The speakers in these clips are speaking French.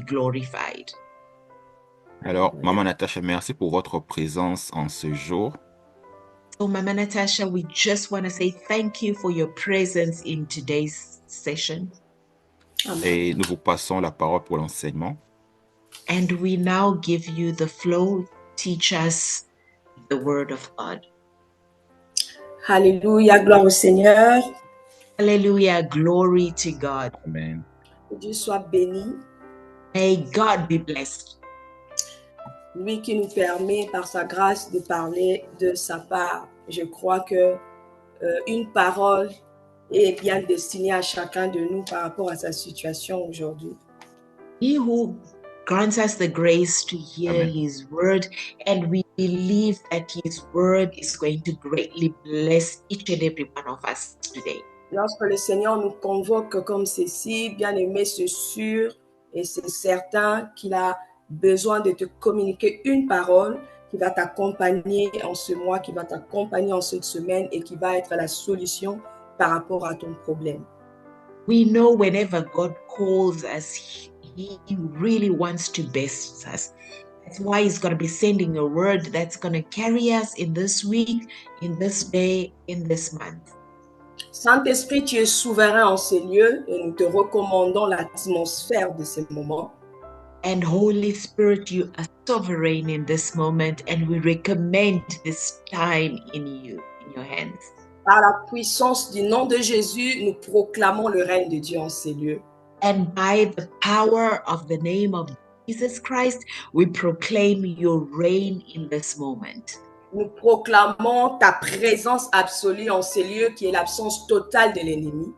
glorified. Alors, Maman Natasha, merci pour votre présence en ce jour. So, Mama Natasha, we just want to say thank you for your presence in today's session. Et nous vous passons la parole pour l'enseignement. And we now give you the flow. Teach us the word of God. Alléluia, gloire au Seigneur. Hallelujah, glory to God. Amen. Que Dieu soit béni. May God be blessed. Lui qui nous permet par sa grâce de parler de sa part. Je crois que une parole est bien destinée à chacun de nous par rapport à sa situation aujourd'hui. He who grants us the grace to hear Amen. his word, and we believe that his word is going to greatly bless each and every one of us today. Lorsque le Seigneur nous convoque comme ceci, bien aimé, c'est sûr et c'est certain qu'il a besoin de te communiquer une parole qui va t'accompagner en ce mois, qui va t'accompagner en cette semaine et qui va être la solution par rapport à ton problème. We know whenever God calls us, he really wants to bless us. That's why he's going to be sending a word that's going to carry us in this week, in this day, in this month. Saint-Esprit, tu es souverain en ces lieux et nous te recommandons l'atmosphère de ces moments. And Holy Spirit, you are sovereign in this moment, and we recommend this time in you, in your hands. Par la puissance du nom de Jésus, nous proclamons le règne de Dieu en ces lieux. And by the power of the name of Jesus Christ, we proclaim your reign in this moment. Nous proclamons ta présence absolue en ces lieux qui est l'absence totale de l'ennemi.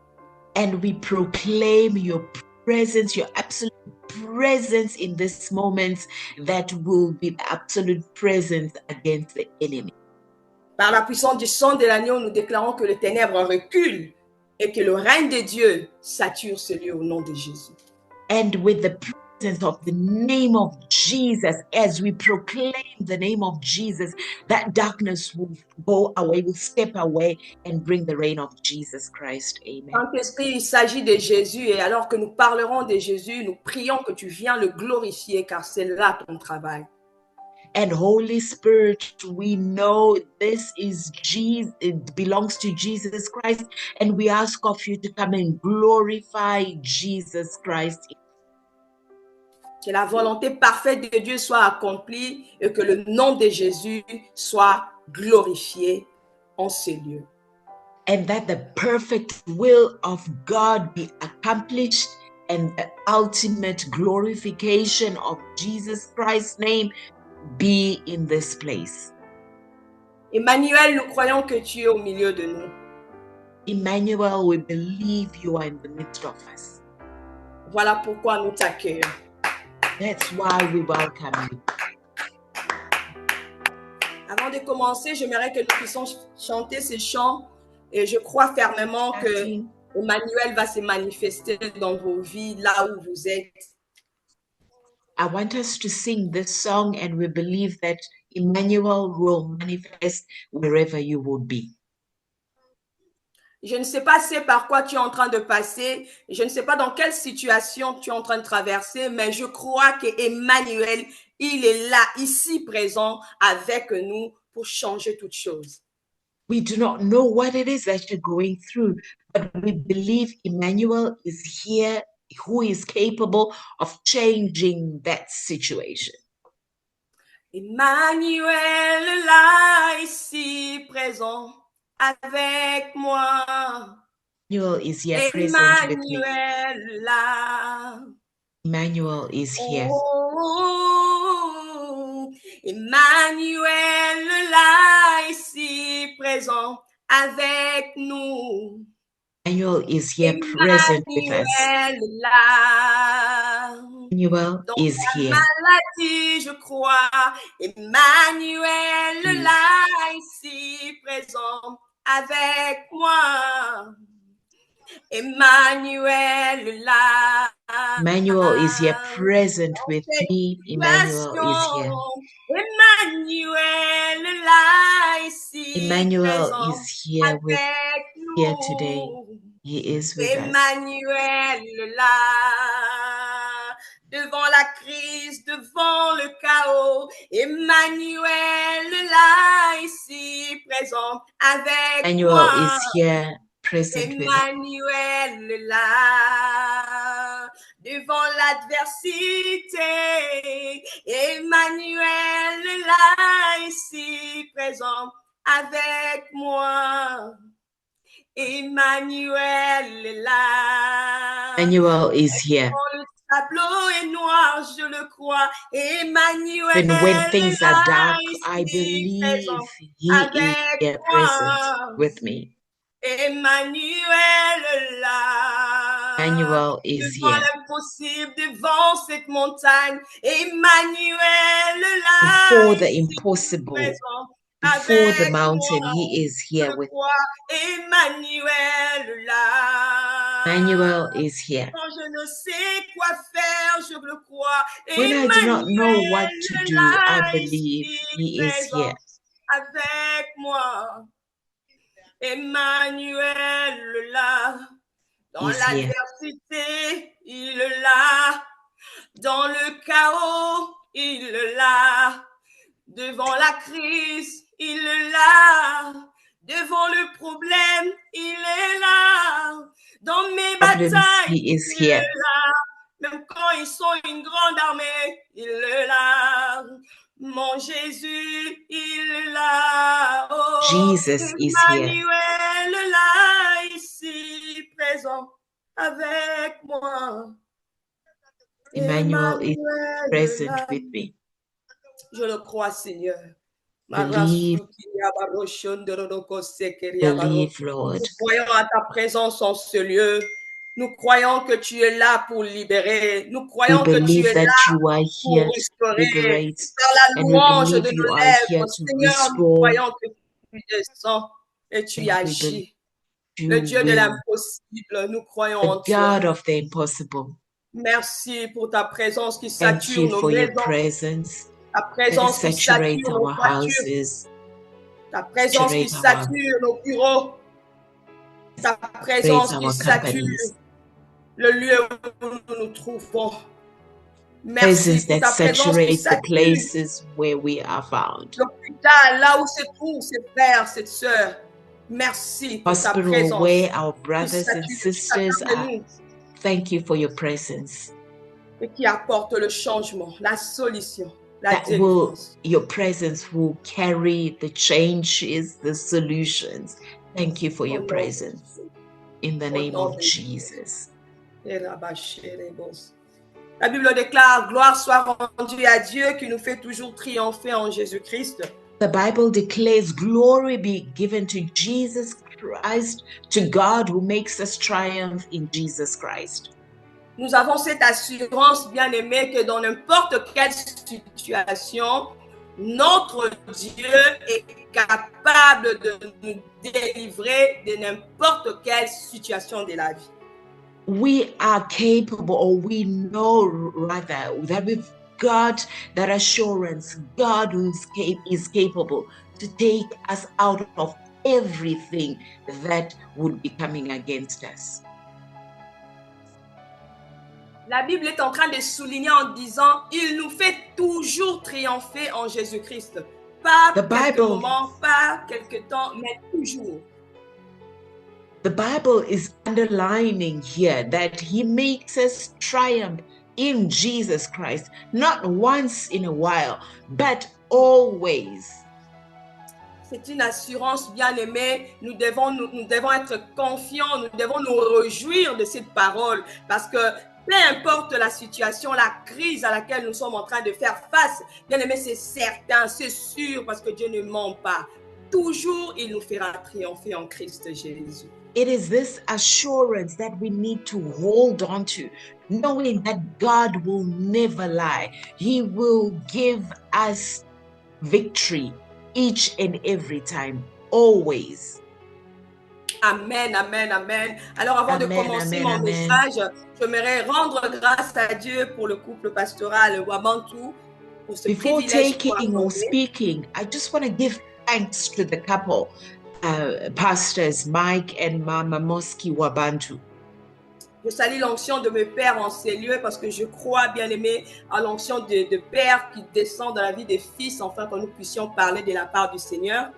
And we proclaim your presence, your absolute presence in this moment that will be the absolute presence against the enemy. Par la puissance du sang de l'agneau, nous déclarons que les ténèbres reculent et que le règne de Dieu sature ce lieu au nom de Jésus. And with the presence of the name of Jesus, as we proclaim the name of Jesus, that darkness will go away, will step away and bring the reign of Jesus Christ. Amen. Saint-Esprit, il s'agit de Jésus et alors que nous parlerons de Jésus, nous prions que tu viennes le glorifier car c'est là ton travail. And Holy Spirit, we know this is Jesus, it belongs to Jesus Christ, and we ask of you to come and glorify Jesus Christ. Que la volonté parfaite de Dieu soit accomplie et que le nom de Jésus soit glorifié en ces lieux. And that the perfect will of God be accomplished and the ultimate glorification of Jesus Christ's name be in this place. Emmanuel, nous croyons que tu es au milieu de nous. Emmanuel, we believe you are in the midst of us. Voilà pourquoi nous t'accueillons. That's why we welcome you. Avant de commencer, j'aimerais que nous puissions chanter ces chants et je crois fermement que Emmanuel va se manifester dans vos vies là où vous êtes. I want us to sing this song, and we believe that Emmanuel will manifest wherever you would be. Je ne sais pas c'est par quoi tu es en train de passer, je ne sais pas dans quelle situation tu es en train de traverser, mais je crois que Emmanuel, il est là, ici présent avec nous pour changer toutes choses. We do not know what it is that you're going through, but we believe Emmanuel is here, who is capable of changing that situation. Emmanuel est là, ici présent avec moi. Emmanuel is here present with me. Emmanuel là. Emmanuel is here. Oh, Emmanuel là, ici présent avec nous. Emmanuel is here present with us. Là. Emmanuel Dans is la here. maladie, je crois, Emmanuel là, ici présent avec moi. Emmanuel là. Emmanuel is here present with me. Emmanuel is here. Emmanuel là, ici Emmanuel présent is here with avec nous. here today. He is with us. Emmanuel là. devant la crise, devant le chaos. Emmanuel là, ici, présent avec Emmanuel moi. is here, present with us. Emmanuel là, devant l'adversité. Emmanuel là, ici, présent avec moi. Emmanuel est là. Emmanuel is here. Quand le tableau est noir, je le crois. Emmanuel And when things est are là, dark, ici, I believe présent he is avec here, moi. present with me. Emmanuel est là. Emmanuel is Devant here. l'impossible, devant cette montagne. Emmanuel est là. Before the ici, impossible, présent before the avec mountain, moi. he is here Je with me. crois, Emmanuel là. Emmanuel is here. Quand je ne sais quoi faire, je le crois. When I do not know what Emmanuel to do, là, I believe ici, he is présent here. avec moi. Emmanuel là. Dans He's here. l'adversité, il est là. Dans le chaos, il est là. Devant la crise, il est là. Devant le problème, il est là. Dans mes Problems, batailles, he is il est here. là. Même quand ils sont une grande armée, il est là. Mon Jésus, il est là. Oh, Jesus is here. Emmanuel est là, ici, présent avec moi. Emmanuel is Emmanuel est present là. with me. Je le crois, Seigneur. Believe, believe, Lord. Nous croyons à ta présence en ce lieu. Nous croyons que tu es là pour libérer. Nous We croyons que tu believe es that là you are pour here to restaurer. liberate, Par la and we louange believe de you nos are here lèvres, to Seigneur, nous restore, croyons que tu descends et tu and we agis. believe Le you Dieu de will, l'impossible, nous croyons en the toi. God of the impossible. Merci pour ta présence qui Thank sature you nos for your maisons, presence ta that présence qui saturates sature nos our voitures, houses, ta présence qui saturate our, sature nos bureaux, ta saturate présence qui our sature companies, le lieu où nous nous trouvons. Merci presence pour that ta présence qui saturates the sature places where we are found. l'hôpital, là où se trouvent ces frères, ces sœurs. Merci pour ta Hospital présence where our qui brothers and sature sisters chacun de are. nous Thank you for your presence. et qui apporte le changement, la solution, la That will, délivrance. your presence will carry the changes, the solutions. Thank you for Au your nom de presence. Jésus. In the Au name nom of de Jesus. La Bible déclare, gloire soit rendue à Dieu qui nous fait toujours triompher en Jésus-Christ. The Bible declares glory be given to Jesus Christ, to God who makes us triumph in Jesus Christ. Nous avons cette assurance, bien aimée, que dans n'importe quelle situation, notre Dieu est capable de nous délivrer de n'importe quelle situation de la vie. We are capable, or we know rather, that we've got that assurance. God who is capable to take us out of everything that would be coming against us. La Bible est en train de souligner en disant, il nous fait toujours triompher en Jésus-Christ. Pas The quelques Bible- moments, pas quelques temps, mais toujours. The Bible is underlining here that he makes us triumph in Jesus Christ, not once in a while, but always. C'est une assurance, bien aimée. Nous devons être confiants, nous devons nous réjouir de cette parole parce que peu importe la situation, la crise à laquelle nous sommes en train de faire face, bien aimé, c'est certain, c'est sûr parce que Dieu ne ment pas. Toujours, il nous fera triompher en Christ Jésus. It is this assurance that we need to hold on to, knowing that God will never lie. He will give us victory each and every time, always. Amen, amen, amen. Alors avant de Amen, commencer amen, mon amen. message, j'aimerais rendre grâce à Dieu pour le couple pastoral Wabantu, pour ce Before privilège taking or speaking, I just want to give thanks to the couple, pastors Mike and Mama Moski Wabantu. Je salue l'onction de mes pères en ces lieux parce que je crois, bien-aimé, à l'onction de père qui descend dans la vie des fils, afin que nous puissions parler de la part du Seigneur.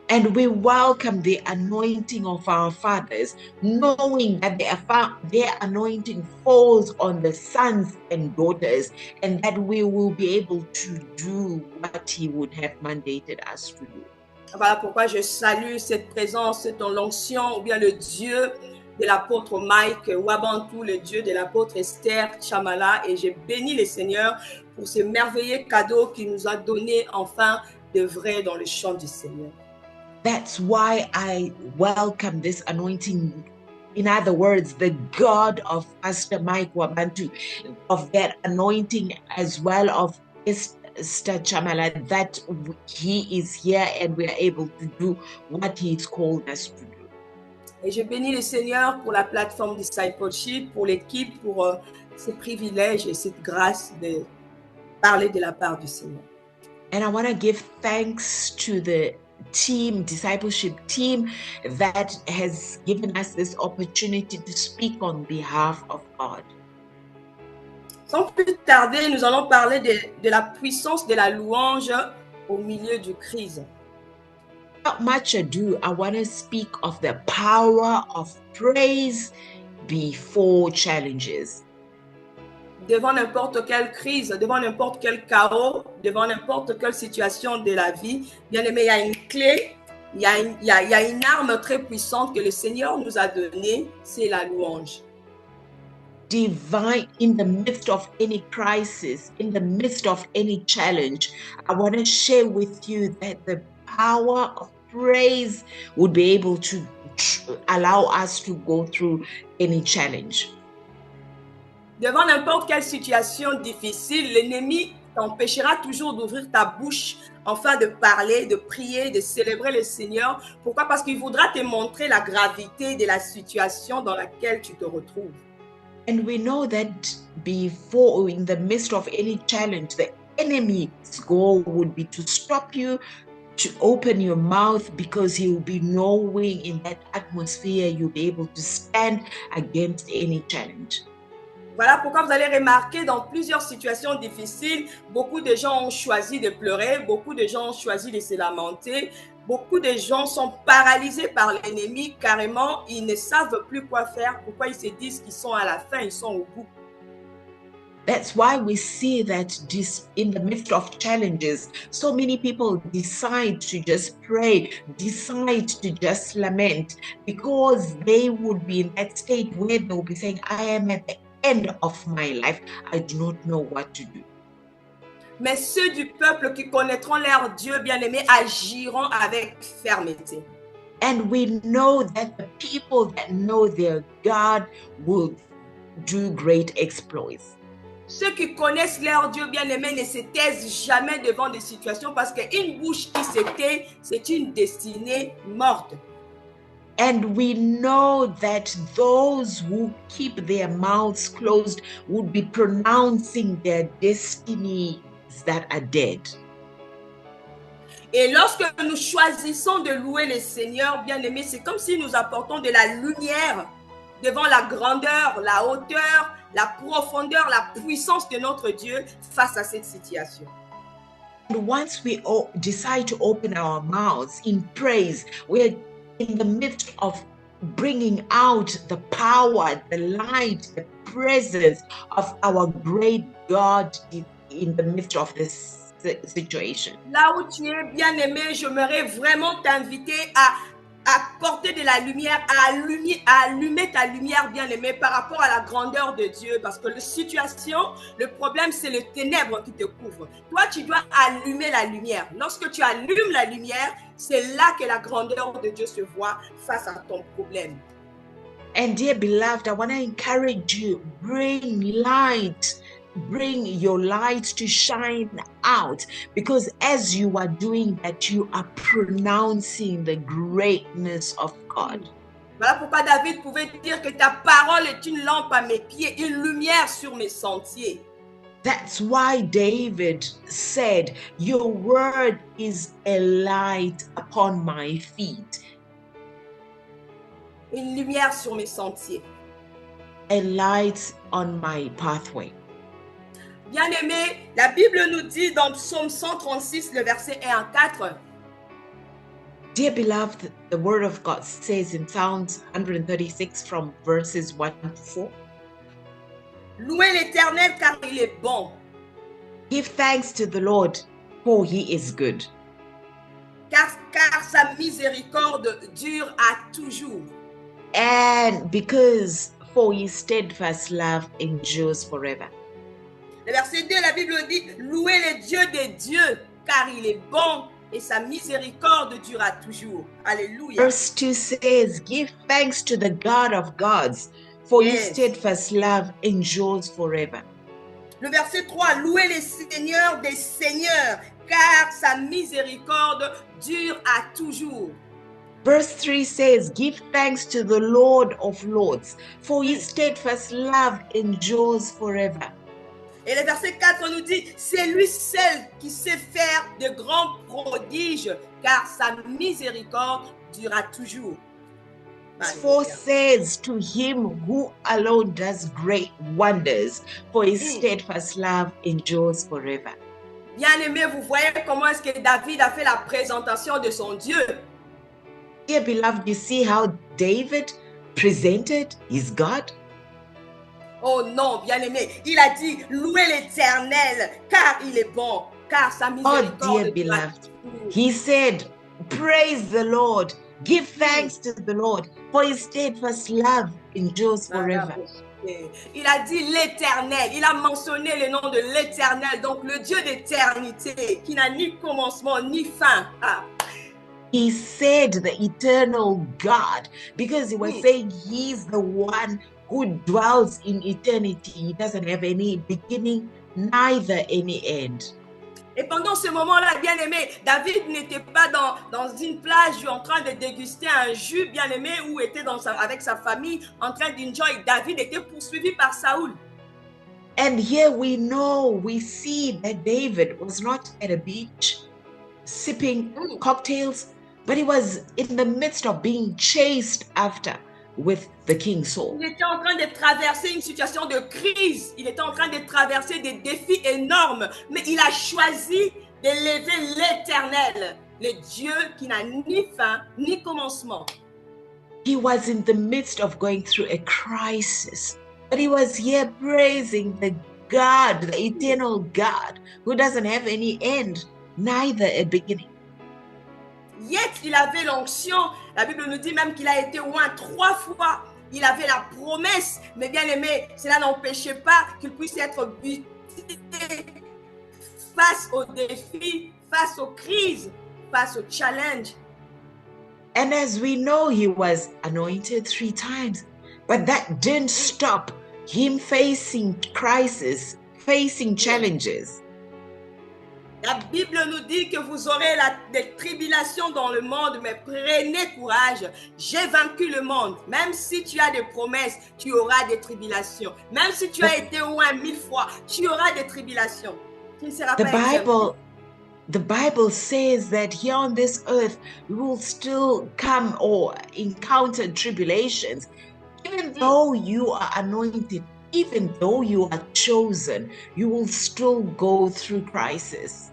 And we welcome the anointing of our fathers, knowing that their anointing falls on the sons and daughters, and that we will be able to do what He would have mandated us to do. Voilà pourquoi je salue cette présence dans l'onction, ou bien le Dieu de l'apôtre Mike, ou avant tout le Dieu de l'apôtre Esther Chamala, et je bénis le Seigneur pour ce merveilleux cadeau qu'il nous a donné enfin de vrai dans le champ du Seigneur. That's why I welcome this anointing. In other words, the God of Pastor Mike Wabantu, of that anointing as well of Esther Chamala, that he is here and we are able to do what he's called us to do. Et je bénis le Seigneur pour la plateforme Discipleship, pour l'équipe, pour ce privilège et cette grâce de parler de la part du Seigneur. And I want to give thanks to the discipleship team that has given us this opportunity to speak on behalf of God. Sans plus tarder, nous allons parler de la puissance de la louange au milieu du crise. Without much ado, I want to speak of the power of praise before challenges. Devant n'importe quelle crise, devant n'importe quel chaos, devant n'importe quelle situation de la vie, bien aimé, il y a une clé, il y a une arme très puissante que le Seigneur nous a donnée, c'est la louange. Divine, in the midst of any crisis, in the midst of any challenge, I want to share with you that the power of praise would be able to allow us to go through any challenge. Devant n'importe quelle situation difficile, l'ennemi t'empêchera toujours d'ouvrir ta bouche afin de parler, de prier, de célébrer le Seigneur. Pourquoi? Parce qu'il voudra te montrer la gravité de la situation dans laquelle tu te retrouves. And we know that before, in the midst of any challenge, the enemy's goal would be to stop you, to open your mouth, because he will be knowing in that atmosphere you'll be able to stand against any challenge. Voilà pourquoi vous allez remarquer dans plusieurs situations difficiles, beaucoup de gens ont choisi de pleurer, beaucoup de gens ont choisi de se lamenter, beaucoup de gens sont paralysés par l'ennemi, carrément, ils ne savent plus quoi faire, pourquoi ils se disent qu'ils sont à la fin, ils sont au bout. That's why we see that in the midst of challenges, so many people decide to just pray, decide to just lament, because they would be in that state where they'll be saying, I am at the end of my life, I do not know what to do. Mais ceux du peuple qui connaîtront leur Dieu bien-aimé agiront avec fermeté. And we know that the people that know their God will do great exploits. Ceux qui connaissent leur Dieu bien-aimé ne se taisent jamais devant des situations parce qu'une bouche qui se tait, c'est une destinée morte. And we know that those who keep their mouths closed would be pronouncing their destinies that are dead. Et lorsque nous choisissons de louer le Seigneur, bien-aimé, c'est comme si nous apportons de la lumière devant la grandeur, la hauteur, la profondeur, la puissance de notre Dieu face à cette situation. And once we decide to open our mouths in praise, we're in the midst of bringing out the power, the light, the presence of our great God in the midst of this situation. Là où tu es bien-aimé, j'aimerais vraiment t'inviter à porter de la lumière, à allumer ta lumière bien-aimée par rapport à la grandeur de Dieu. Parce que la situation, le problème, c'est le ténèbre qui te couvre. Toi, tu dois allumer la lumière. Lorsque tu allumes la lumière, c'est là que la grandeur de Dieu se voit face à ton problème. And dear beloved, I want to encourage you, bring your light to shine out, because as you are doing that, you are pronouncing the greatness of God. Voilà pourquoi David pouvait dire que ta parole est une lampe à mes pieds, une lumière sur mes sentiers. That's why David said, your word is a light upon my feet. Une lumière sur mes sentiers. a light on my pathway. Bien-aimés, la Bible nous dit dans Psaume 136, le verset 1 à 4, Dear beloved, the word of God says in Psalms 136 from verses 1 to 4, louez l'Éternel car il est bon, give thanks to the Lord, for he is good, car sa miséricorde dure à toujours. and because for his steadfast love endures forever. Le verset 2, la Bible dit, louez le Dieu des dieux, car il est bon et sa miséricorde durera toujours. Alléluia. Verse 2 says, give thanks to the God of gods, for his Yes. steadfast love endures forever. Le verset 3, louez le Seigneur des seigneurs, car sa miséricorde dure à toujours. Verse 3 says, give thanks to the Lord of lords, for his steadfast love endures forever. Et le verset 4 nous dit, c'est lui seul qui sait faire de grands prodiges, car sa miséricorde durera toujours. Verse 4 says, to him who alone does great wonders, for his steadfast love endures forever. Bien-aimé, vous voyez comment est-ce que David a fait la présentation de son Dieu. Dear beloved, you see how David presented his God? Oh non, bien-aimé, il a dit, louez l'Éternel, car il est bon, car sa Oh, miséricorde dear durera beloved, toujours. he said, praise the Lord, give thanks to the Lord, for his steadfast love endures forever. Il a dit l'Éternel, il a mentionné le nom de l'Éternel, donc le Dieu d'éternité, qui n'a ni commencement ni fin. Ah. He said the eternal God, because he was saying he's the one who dwells in eternity. He doesn't have any beginning, neither any end. Et pendant ce moment-là, bien-aimé, David n'était pas dans une plage en train de déguster un jus, bien-aimé, ou était avec sa famille en train d'enjoy. David était poursuivi par Saoul. And here we see that David was not at a beach sipping cocktails, but he was in the midst of being chased after with the king Saul. Il était en train de traverser une situation de crise. Il était en train de traverser des défis énormes. Mais il a choisi d'élever l'Éternel, le Dieu qui n'a ni fin ni commencement. He was in the midst of going through a crisis, but he was here praising the God, the eternal God, who doesn't have any end, neither a beginning. Yet, il avait l'onction. La Bible nous dit même qu'il a été oint 3 fois. Il avait la promesse. Mais bien aimé, cela n'empêchait pas qu'il puisse être buté face aux défis, face aux crises, face aux challenges. And as we know, he was anointed 3 times, but that didn't stop him facing crisis, facing challenges. La Bible nous dit que vous aurez des tribulations dans le monde, mais prenez courage. J'ai vaincu le monde. Même si tu as des promesses, tu auras des tribulations. Même si tu as été oint 1000 fois, tu auras des tribulations. Tu ne seras pas exempté. The Bible says that here on this earth, you will still come or encounter tribulations. Even though you are anointed, even though you are chosen, you will still go through crisis.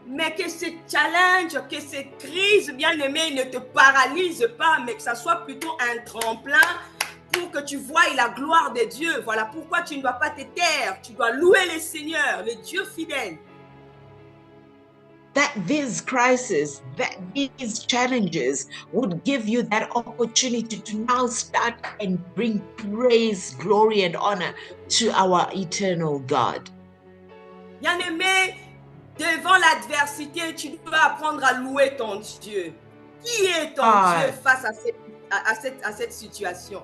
Mais que ces challenges, que ces crises, bien-aimés, ne te paralysent pas, mais que ça soit plutôt un tremplin pour que tu voies la gloire de Dieu. Voilà pourquoi tu ne dois pas te taire. Tu dois louer le Seigneur, le Dieu fidèle. That these crises, that these challenges would give you that opportunity to now start and bring praise, glory, and honor to our eternal God. Bien-aimé, devant l'adversité, tu dois apprendre à louer ton Dieu. Qui est ton Dieu face à cette situation?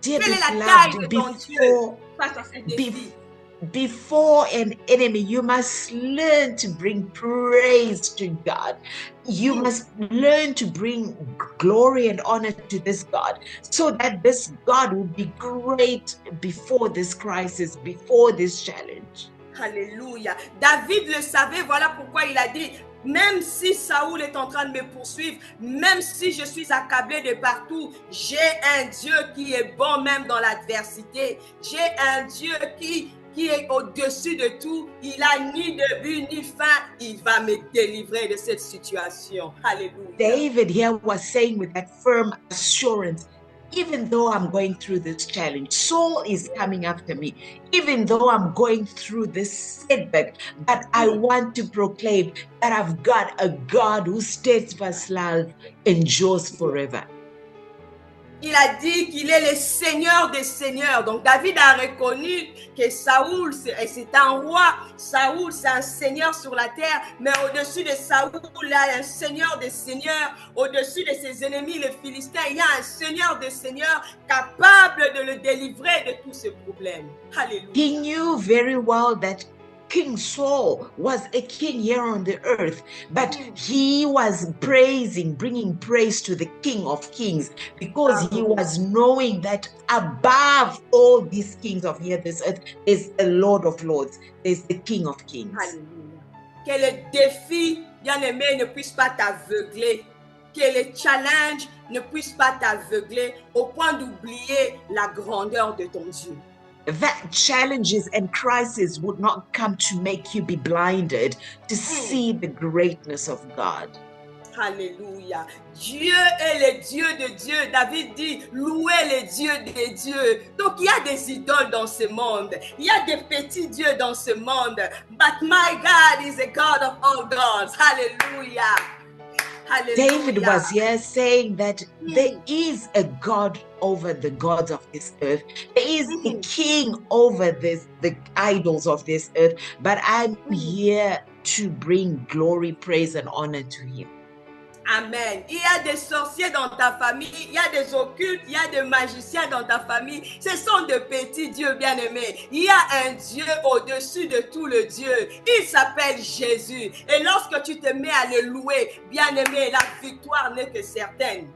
Quelle est la taille de ton Dieu face à ces défis? Before an enemy, you must learn to bring praise to God. You must learn to bring glory and honor to this God, so that this God will be great before this crisis, before this challenge. Alléluia. David le savait, voilà pourquoi il a dit, Même si Saoul est en train de me poursuivre, même si je suis accablé de partout, j'ai un Dieu qui est bon même dans l'adversité. J'ai un Dieu qui est au-dessus de tout. Il n'a ni début ni fin. Il va me délivrer de cette situation. Alléluia. David here was saying with that firm assurance, even though I'm going through this challenge, Saul is coming after me, even though I'm going through this setback, but I want to proclaim that I've got a God whose steadfast love endures forever. Il a dit qu'il est le Seigneur des Seigneurs. Donc David a reconnu que Saoul, c'est un roi. Saoul, c'est un Seigneur sur la terre. Mais au-dessus de Saoul, il y a un Seigneur des Seigneurs. Au-dessus de ses ennemis, les Philistins, il y a un Seigneur des Seigneurs capable de le délivrer de tous ses problèmes. Alléluia. He knew very well that King Saul was a king here on the earth, but he was bringing praise to the King of Kings, because he was knowing that above all these kings of here this earth is the Lord of Lords, is the King of Kings. Alléluia. Que les défis, bien-aimés, ne puissent pas t'aveugler. Que les challenges ne puissent pas t'aveugler au point d'oublier la grandeur de ton Dieu. That challenges and crises would not come to make you be blinded to see the greatness of God. Alléluia. Dieu est le Dieu de Dieu. David dit, louez le Dieu des dieux. Donc, il y a des idoles dans ce monde. Il y a des petits dieux dans ce monde. But my God is a God of all gods. Hallelujah. David was here saying that there is a God over the gods of this earth. There is a king over the idols of this earth. But I'm here to bring glory, praise, and honor to him. Amen. Il y a des sorciers dans ta famille, il y a des occultes, il y a des magiciens dans ta famille. Ce sont de petits dieux bien-aimés. Il y a un Dieu au-dessus de tout le Dieu. Il s'appelle Jésus. Et lorsque tu te mets à le louer, bien-aimé, la victoire n'est que certaine.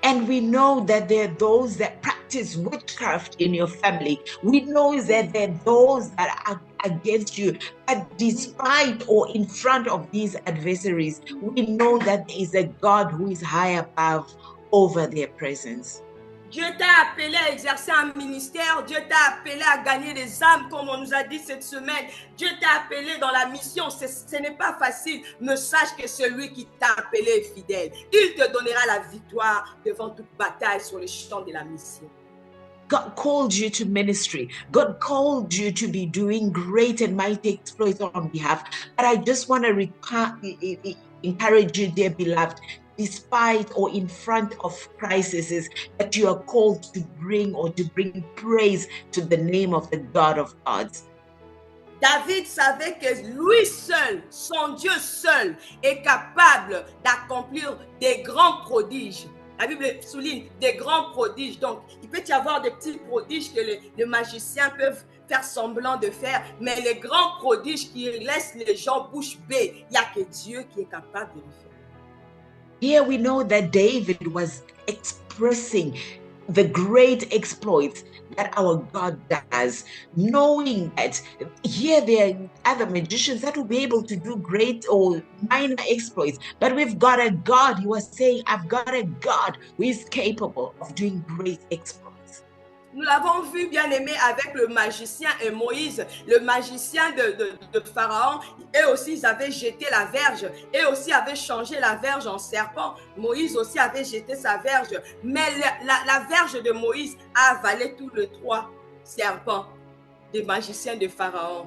And we know that there are those that practice witchcraft in your family. We know that there are those that are against you. But despite or in front of these adversaries, we know that there is a God who is high above over their presence. Dieu t'a appelé à exercer un ministère. Dieu t'a appelé à gagner des âmes, comme on nous a dit cette semaine. Dieu t'a appelé dans la mission. Ce n'est pas facile, mais sache que celui qui t'a appelé est fidèle. Il te donnera la victoire devant toute bataille sur le champ de la mission. God called you to ministry. God called you to be doing great and mighty exploits on behalf. But I just want to encourage you, dear beloved, despite or in front of crises, that you are called to bring praise to the name of the God of gods. David savait que lui seul, son Dieu seul, est capable d'accomplir des grands prodiges. La Bible souligne des grands prodiges. Donc, il peut y avoir des petits prodiges que les magiciens peuvent faire semblant de faire, mais les grands prodiges qui laissent les gens bouche bée, il n'y a que Dieu qui est capable de le faire. Here we know that David was expressing the great exploits that our God does, knowing that here there are other magicians that will be able to do great or minor exploits, but we've got a God. He was saying, I've got a God who is capable of doing great exploits. Nous l'avons vu, bien aimé, avec le magicien et Moïse, le magicien de Pharaon. Eux aussi, ils avaient jeté la verge. Eux aussi avaient changé la verge en serpent. Moïse aussi avait jeté sa verge. Mais la verge de Moïse a avalé tous les 3 serpents des magiciens de Pharaon.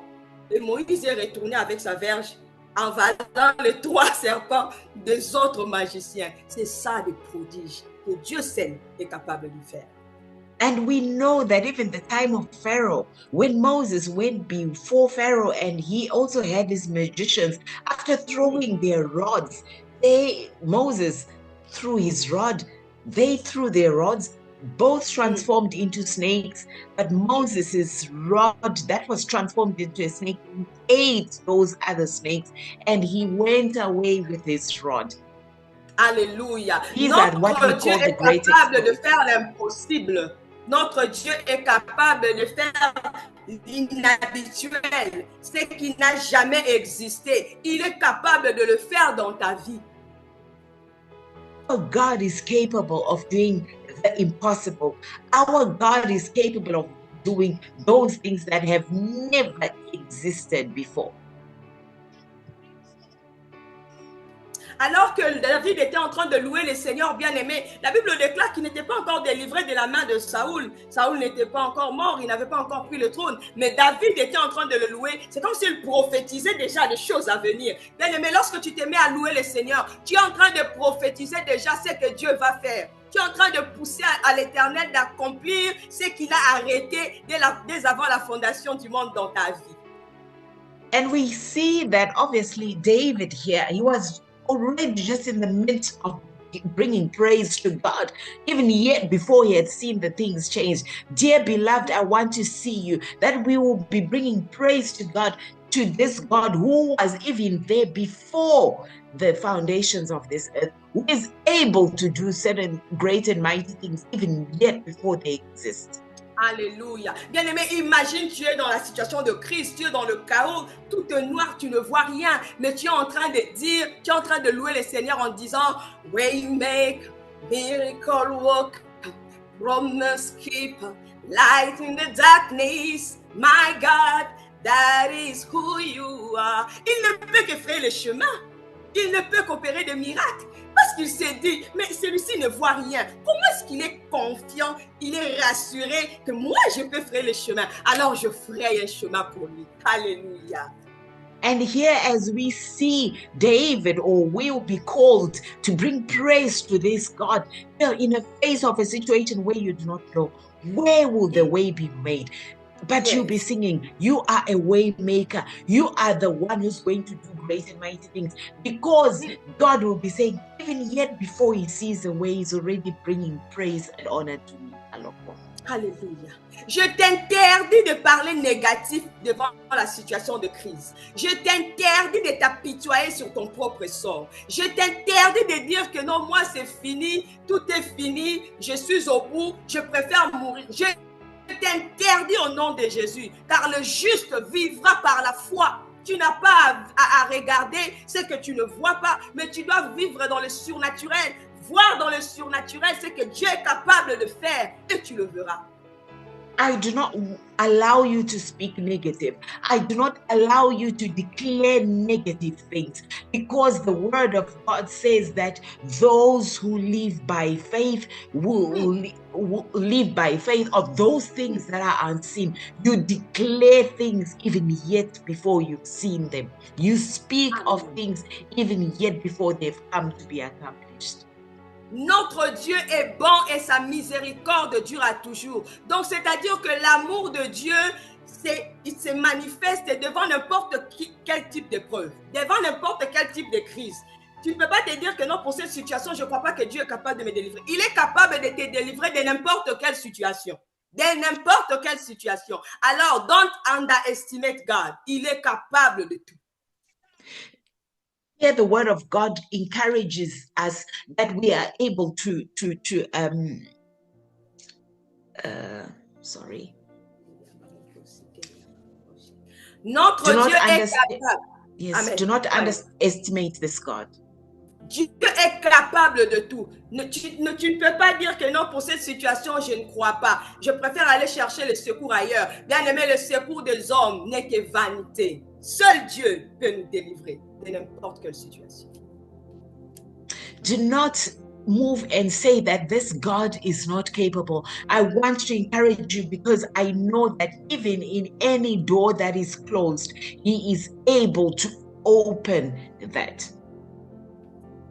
Et Moïse est retourné avec sa verge en avalant les 3 serpents des autres magiciens. C'est ça le prodige que Dieu seul est capable de faire. And we know that even the time of Pharaoh, when Moses went before Pharaoh and he also had his magicians, after throwing their rods, Moses threw his rod, they threw their rods, both transformed into snakes, but Moses' rod that was transformed into a snake ate those other snakes, and he went away with his rod. Alléluia. Notre Dieu est capable de faire l'impossible. Notre Dieu est capable de faire l'inhabituel, ce qui n'a jamais existé. Il est capable de le faire dans ta vie. Our God is capable of doing the impossible. Our God is capable of doing those things that have never existed before. Alors que David était en train de louer le Seigneur bien-aimé, la Bible déclare qu'il n'était pas encore délivré de la main de Saoul. Saoul n'était pas encore mort, il n'avait pas encore pris le trône. Mais David était en train de le louer. C'est comme s'il prophétisait déjà des choses à venir. Bien-aimé, lorsque tu te mets à louer le Seigneur, tu es en train de prophétiser déjà ce que Dieu va faire. Tu es en train de pousser à l'Éternel d'accomplir ce qu'il a arrêté dès avant la fondation du monde dans ta vie. And we see that obviously David here, he was already just in the midst of bringing praise to God, even yet before he had seen the things change. Dear beloved, I want to see you, that we will be bringing praise to God, to this God who was even there before the foundations of this earth, who is able to do certain great and mighty things even yet before they exist. Alléluia. Bien-aimé, imagine tu es dans la situation de crise, tu es dans le chaos, tout est noir, tu ne vois rien, mais tu es en train de dire, tu es en train de louer le Seigneur en disant, Waymaker, miracle worker, promise keeper, light in the darkness, my God, that is who you are. Il ne peut que faire le chemin, il ne peut qu'opérer des miracles. Parce qu'il s'est dit, mais celui-ci ne voit rien. Comment est-ce qu'il est confiant, il est rassuré que moi, je peux faire le chemin. Alors, je ferai un chemin pour lui. Alléluia. And here, as we see David, or will be called to bring praise to this God, in the face of a situation where you do not know, where will the way be made? But Yes. you'll be singing, you are a way maker. You are the one who's going to do great and mighty things. Because God will be saying, even yet before he sees the way, he's already bringing praise and honor to me. Alléluia. Je t'interdis de parler négatif devant la situation de crise. Je t'interdis de t'apitoyer sur ton propre sort. Je t'interdis de dire que non, moi c'est fini, tout est fini, je suis au bout, je préfère mourir. Je t'interdis au nom de Jésus, car le juste vivra par la foi. Tu n'as pas à regarder ce que tu ne vois pas, mais tu dois vivre dans le surnaturel, voir dans le surnaturel ce que Dieu est capable de faire, et tu le verras. I do not allow you to speak negative. I do not allow you to declare negative things, because the word of God says that those who live by faith will live by faith of those things that are unseen. You declare things even yet before you've seen them. You speak of things even yet before they've come to be accomplished. Notre Dieu est bon et sa miséricorde dure à toujours. Donc, c'est-à-dire que l'amour de Dieu, il se manifeste devant n'importe quel type d'épreuve, devant n'importe quel type de crise. Tu ne peux pas te dire que non, pour cette situation, je ne crois pas que Dieu est capable de me délivrer. Il est capable de te délivrer de n'importe quelle situation. De n'importe quelle situation. Alors, don't underestimate God. Il est capable de tout. Here the word of God encourages us that we are able to Notre Dieu est capable. Yes, Amen. do not underestimate this God. Dieu est capable de tout. Tu ne peux pas dire que non, pour cette situation, je ne crois pas. Je préfère aller chercher le secours ailleurs. Bien aimé, le secours des hommes n'est que vanité. Seul Dieu peut nous délivrer de n'importe quelle situation. Do not move and say that this God is not capable. I want to encourage you, because I know that even in any door that is closed, He is able to open that.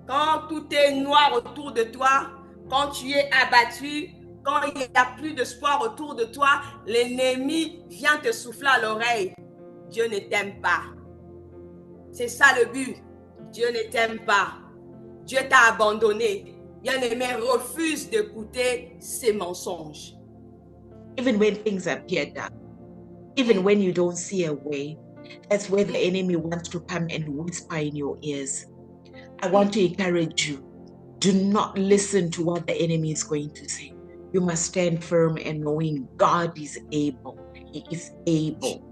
Quand tout est noir autour de toi, quand tu es abattu, quand il n'y a plus d'espoir autour de toi, l'ennemi vient te souffler à l'oreille. Dieu ne t'aime pas. C'est ça le but. Dieu ne t'aime pas. Dieu t'a abandonné. Bien-aimé, refuse d'écouter ces mensonges. Even when things appear dark, even when you don't see a way, that's where the enemy wants to come and whisper in your ears. I want to encourage you, do not listen to what the enemy is going to say. You must stand firm and knowing God is able. He is able.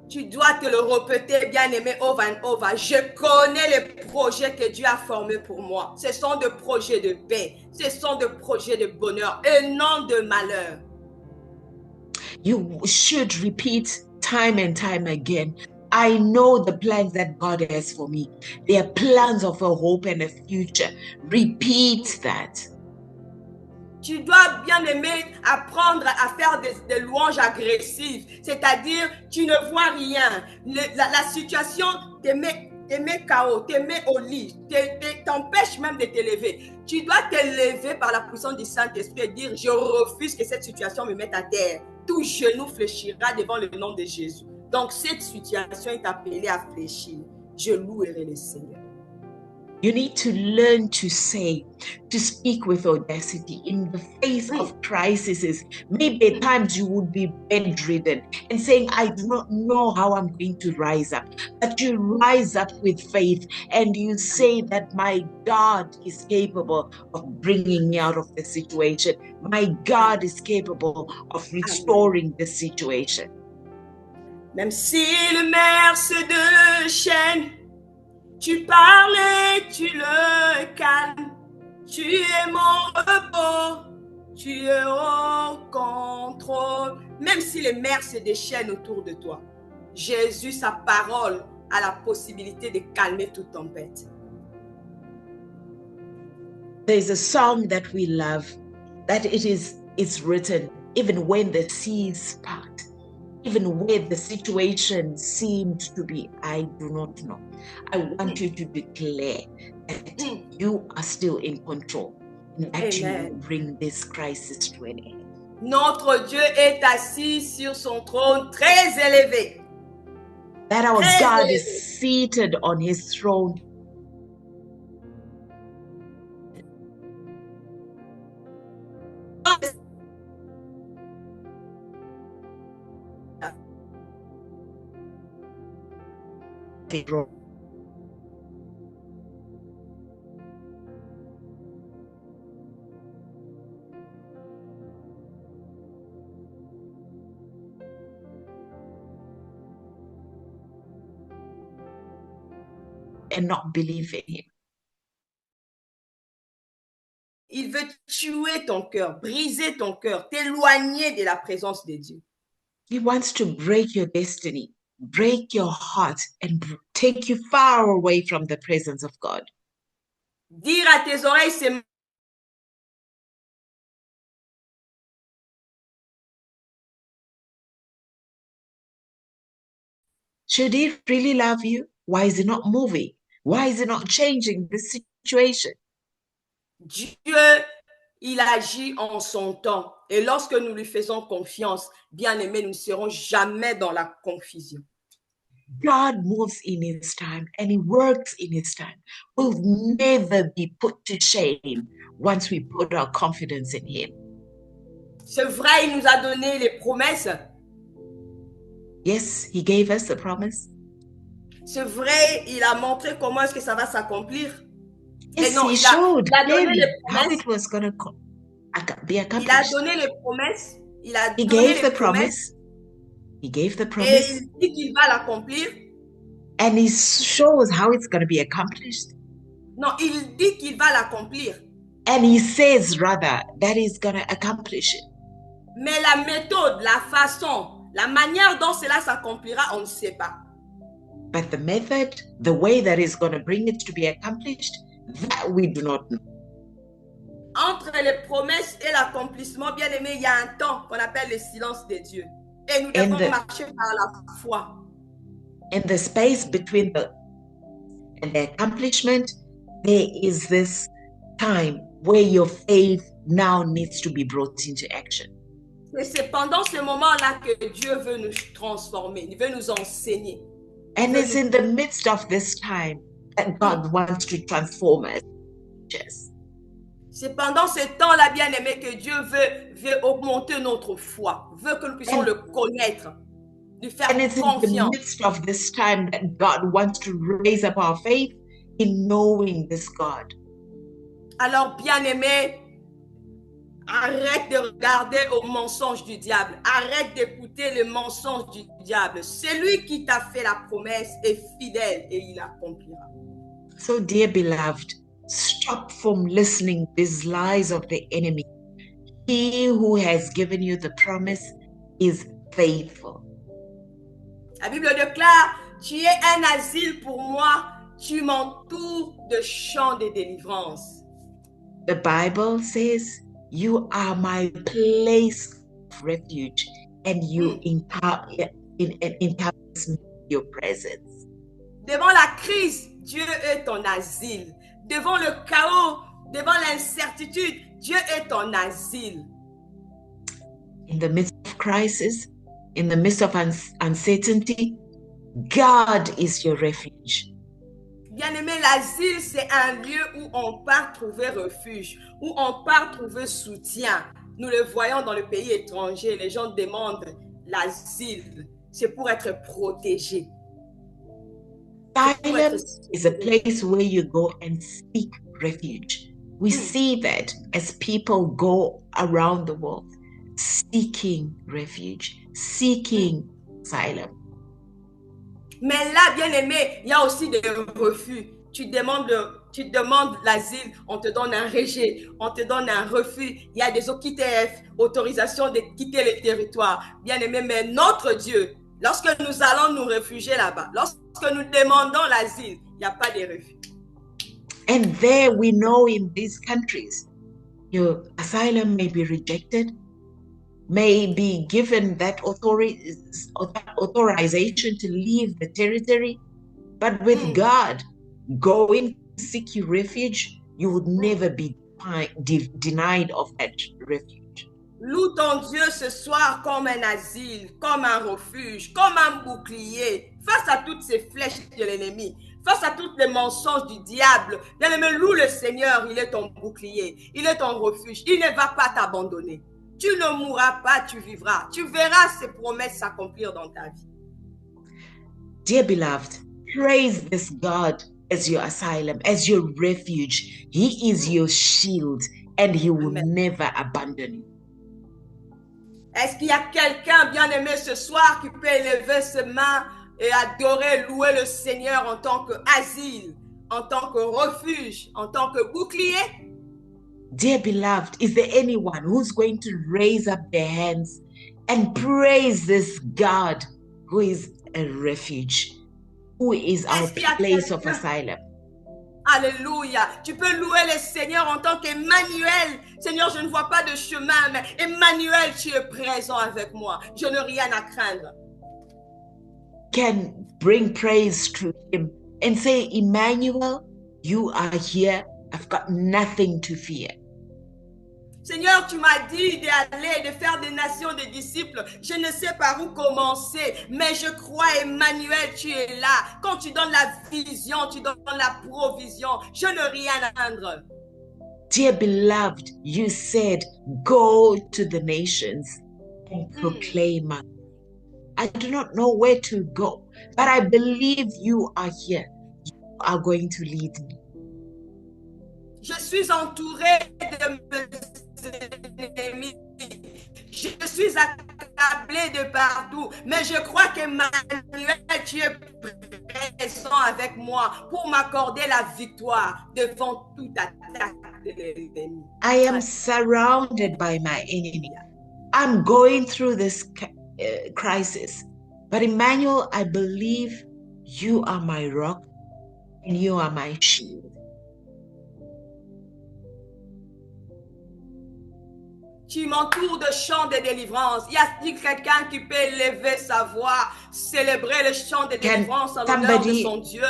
Tu dois te le répéter, bien-aimé, over and over. Je connais les projets que Dieu a formés pour moi. Ce sont des projets de paix. Ce sont des projets de bonheur et non de malheur. You should repeat time and time again. I know the plans that God has for me. They are plans of a hope and a future. Repeat that. Tu dois, bien aimer, apprendre à faire des louanges agressives. C'est-à-dire, tu ne vois rien. La situation te met KO, te met au lit, t'empêche même de t'élever. Tu dois t'élever par la puissance du Saint-Esprit et dire, je refuse que cette situation me mette à terre. Tout genou fléchira devant le nom de Jésus. Donc, cette situation est appelée à fléchir. Je louerai le Seigneur. You need to learn to say, to speak with audacity in the face of crises. Maybe at times you would be bedridden and saying, I do not know how I'm going to rise up. But you rise up with faith and you say that my God is capable of bringing me out of the situation. My God is capable of restoring the situation. Même si le mer se déchaîne, tu parles et tu le calmes. Tu es mon repos, tu es au contrôle. Même si les mers se déchaînent autour de toi, Jésus, sa parole, a la possibilité de calmer toute tempête. There's a song that we love, that it's written, even when the seas part, even when the situation seemed to be, I do not know. I want you to declare that you are still in control and that you bring this crisis to an end. Notre Dieu est assis sur son trône très élevé. That our God is seated on his throne. And not believe in him. Il veut tuer ton cœur, briser ton cœur, t'éloigner de la présence de Dieu. He wants to break your destiny, break your heart, and take you far away from the presence of God. Dire à tes oreilles, c'est should he really love you? Why is he not moving? Why is he not changing the situation? Dieu, il agit en son temps. Et lorsque nous lui faisons confiance, bien-aimés, nous ne serons jamais dans la confusion. God moves in his time and he works in his time. We'll never be put to shame once we put our confidence in him. C'est vrai, il nous a donné les promesses. Yes, he gave us the promise. C'est vrai, il a montré comment est-ce que ça va s'accomplir. Yes, non, he showed clearly how promesses. it was going to be accomplished. Il a donné les promesses. He gave the promise. He gave the promise. Et il dit qu'il va l'accomplir. And he shows how it's going to be accomplished. Non, il dit qu'il va l'accomplir. And he says rather that he's going to accomplish it. Mais la méthode, la façon, la manière dont cela s'accomplira, on ne sait pas. But the method, the way that is going to bring it to be accomplished, that we do not know. Entre les promesses et l'accomplissement, bien aimé, il y a un temps qu'on appelle le silence de Dieu. Et nous devons marcher par la foi. In the space between the accomplishment, there is this time where your faith now needs to be brought into action. Et c'est pendant ce moment-là que Dieu veut nous transformer, il veut nous enseigner. And it's in the midst of this time that God wants to transform us. Yes. C'est pendant ce temps-là, bien-aimé, que Dieu veut augmenter notre foi, veut que nous puissions le connaître, lui faire and it's confiance. In the midst of this time that God wants to raise up our faith in knowing this God. Alors, bien-aimé, Arrête de regarder aux mensonges du diable. Arrête d'écouter les mensonges du diable. C'est lui qui t'a fait la promesse est fidèle et il accomplira. So, dear beloved, stop from listening to these lies of the enemy. He who has given you the promise is faithful. La Bible déclare, tu es un asile pour moi, tu m'entoures de champs de délivrance. The Bible says, you are my place of refuge, and you encompass me with your presence. Devant la crise, Dieu est ton asile. Devant le chaos, devant l'incertitude, Dieu est ton asile. In the midst of crisis, in the midst of uncertainty, God is your refuge. Bien-aimé, l'asile, c'est un lieu où on part trouver refuge, où on part trouver soutien. Nous le voyons dans le pays étranger, les gens demandent l'asile. C'est pour être protégé. Asylum is a place where you go and seek refuge. We see that as people go around the world seeking refuge, seeking asylum. Mais là, bien-aimé, il y a aussi des refus. Tu demandes l'asile, on te donne un rejet, on te donne un refus. Il y a des OQTF, autorisation de quitter le territoire. Bien-aimé, mais notre Dieu, lorsque nous allons nous réfugier là-bas, lorsque nous demandons l'asile, il n'y a pas de refus. And there we know in these countries, your asylum may be rejected, may be given that authorization to leave the territory. But with God, going to seek you refuge, you would never be denied of that refuge. Loue ton Dieu ce soir comme un asile, comme un refuge, comme un bouclier, face à toutes ces flèches de l'ennemi, face à tous les mensonges du diable. Bien-aimé, loue le Seigneur, il est ton bouclier, il est ton refuge, il ne va pas t'abandonner. Tu ne mourras pas, tu vivras. Tu verras ses promesses s'accomplir dans ta vie. Dear beloved, praise this God as your asylum, as your refuge. He is your shield and he will never abandon you. Est-ce qu'il y a quelqu'un bien-aimé ce soir qui peut élever ses mains et adorer, louer le Seigneur en tant qu'asile, en tant que refuge, en tant que bouclier? Dear beloved, is there anyone who's going to raise up their hands and praise this God who is a refuge, who is our place of asylum? Alléluia. Tu peux louer le Seigneur en tant qu'Emmanuel. Seigneur, je ne vois pas de chemin, mais Emmanuel, tu es présent avec moi. Je n'ai rien à craindre. Can bring praise to him and say, Emmanuel, you are here. I've got nothing to fear. Seigneur, tu m'as dit d'aller, de faire des nations de disciples. Je ne sais par où commencer, mais je crois, Emmanuel, tu es là. Quand tu donnes la vision, tu donnes la provision. Je n'ai rien à craindre. Dear beloved, you said, go to the nations and proclaim. I do not know where to go, but I believe you are here. You are going to lead me. Je suis entouré de mes ennemis. Je suis accablé de partout. Mais je crois qu'Emmanuel, tu es présent avec moi pour m'accorder la victoire devant toute attaque de l'ennemi. I am surrounded by my enemy. I'm going through this crisis. But Emmanuel, I believe you are my rock and you are my shield. Tu m'entoures de chants de délivrance. Y a-t-il quelqu'un qui peut élever sa voix, célébrer le chant de délivrance en l'honneur de son Dieu?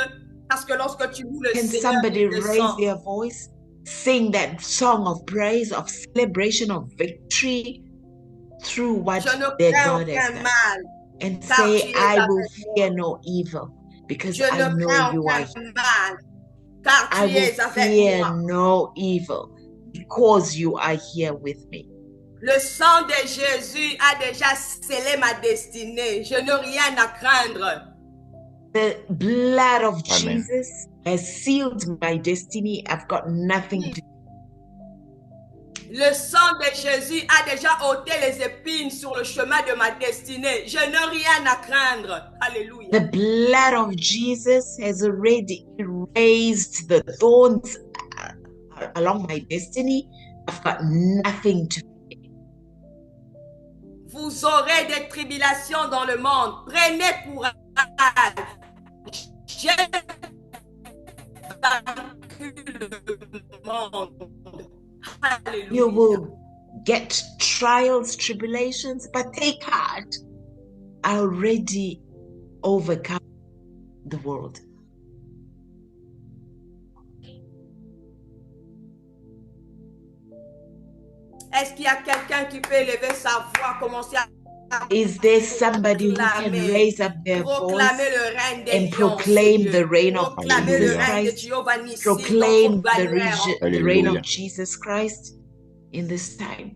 Parce que lorsque tu loues le Seigneur, can somebody raise their voice, sing that song of praise, of celebration, of victory through what their God has done, and say, I will fear no evil because I know you are here. I will fear no evil because you are here with me. Le sang de Jésus a déjà scellé ma destinée. Je n'ai rien à craindre. The blood of Jesus has sealed my destiny. I've got nothing to do. Le sang de Jésus a déjà ôté les épines sur le chemin de ma destinée. Je n'ai rien à craindre. Alléluia. The blood of Jesus has already erased the thorns along my destiny. I've got nothing to fear. Vous aurez des tribulations dans le monde. Prenez courage. J'ai vaincu le monde. Alléluia. You will get trials, tribulations, but take heart. I already overcome the world. Est-ce qu'il y a quelqu'un qui peut élever sa voix, commencer à Is there somebody who can raise up their proclamer voice le règne des and lions, proclaim Seigneur. the reign of Proclamer le Jesus règne de Christ? Jéhovah Nissi, Proclaim notre the bannière. reign Alléluia. of Jesus Christ in this time.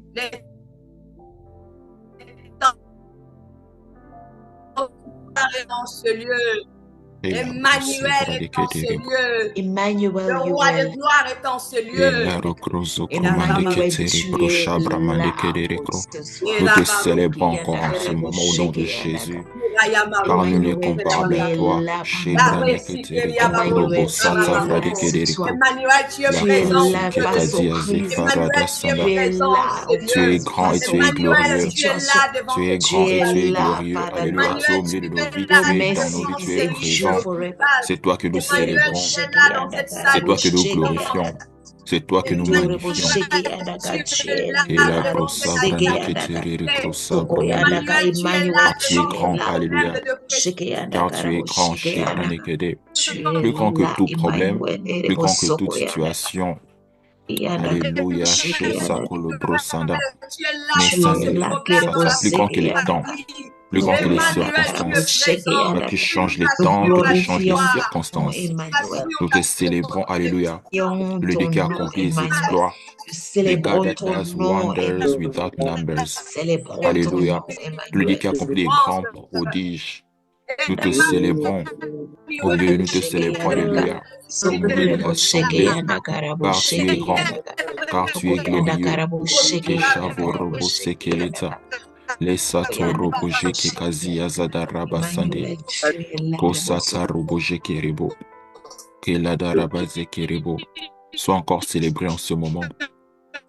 Dans ce lieu. Et la Emmanuel est en ce lieu. Emmanuel, Le you roi de will. gloire est en ce lieu. Emmanuel, Nous te célébrons encore en ce moment au nom de Jésus, car nul n'est comparable à toi. Emmanuel, tu es présent. Emmanuel, tu es présent. Tu es grand et tu es glorieux. Tu es là devant Tu es grand et tu es glorieux. Alléluia. Tu es au milieu de nos vies. Tu es dans nos vies. Tu es présent. C'est toi que nous célébrons. C'est toi que nous glorifions. C'est toi que nous magnifions. Et la grossa brande que tu es grossa brande. Car tu es grand, alléluia. Car tu es grand, chez Branekede. Plus grand que tout problème, plus grand que toute situation. Alléluia, chez Sakolo Brosanda. Mais ça n'est plus grand que les temps, plus grand que les circonstances. Toi qui changes les temps, toi qui changes les circonstances. Nous te célébrons, alléluia. Le Dieu qui a accompli les exploits. The God that does wonders without numbers. Alléluia. Le Dieu qui a accompli les grands prodiges. Nous te célébrons. Au milieu, nous te célébrons, alléluia. Au milieu de l'assemblée, car tu es grand, car tu es glorieux. Keshavorobo sekeleta. Lesato roboje kekazi azadaraba sande. Kosata roboje kerebo. Keladaraba zekerebo. Sois encore célébré en ce moment.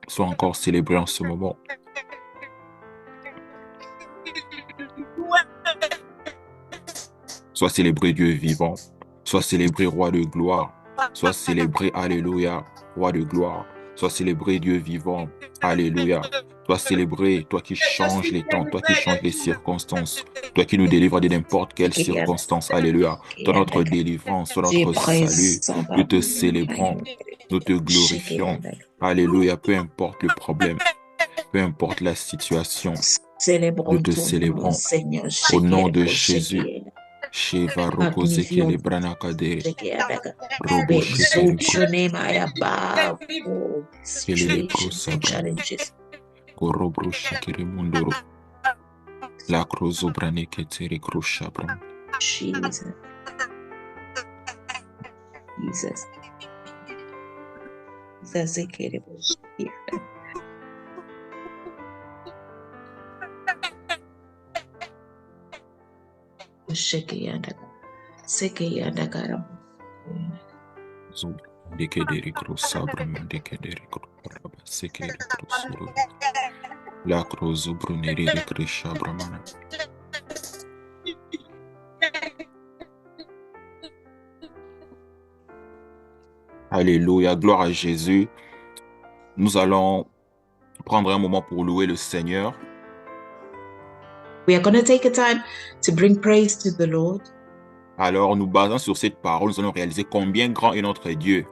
Sois encore célébré en ce moment. Sois célébré Dieu vivant. Sois célébré Roi de gloire. Sois célébré, alléluia, Roi de gloire. Sois célébré Dieu vivant. Alléluia. Sois célébré, toi qui changes les temps, toi qui changes les circonstances, toi qui nous délivres de n'importe quelle circonstance. Alléluia. Toi notre délivrance, toi notre salut. Nous te célébrons. Nous te glorifions. Alléluia. Peu importe le problème. Peu importe la situation. Nous te célébrons. Au nom de Jésus. Shiva Rokose Kele Branakade Robo Your name high above all challenges. Korobro Shikiri Mundoro La Crozo Braneke Tere Krosha Bram. Jesus. Jesus. Jesus. Dekederi Krosa Bram Dekederi Krosha Sekeri Krosuru La Crozo Bruneri Krisha Bramana. Alléluia, gloire à Jésus. Nous allons prendre un moment pour louer le Seigneur. We are going to take a time to bring praise to the Lord. Alors, nous basant sur cette parole, nous allons réaliser combien grand est notre Dieu.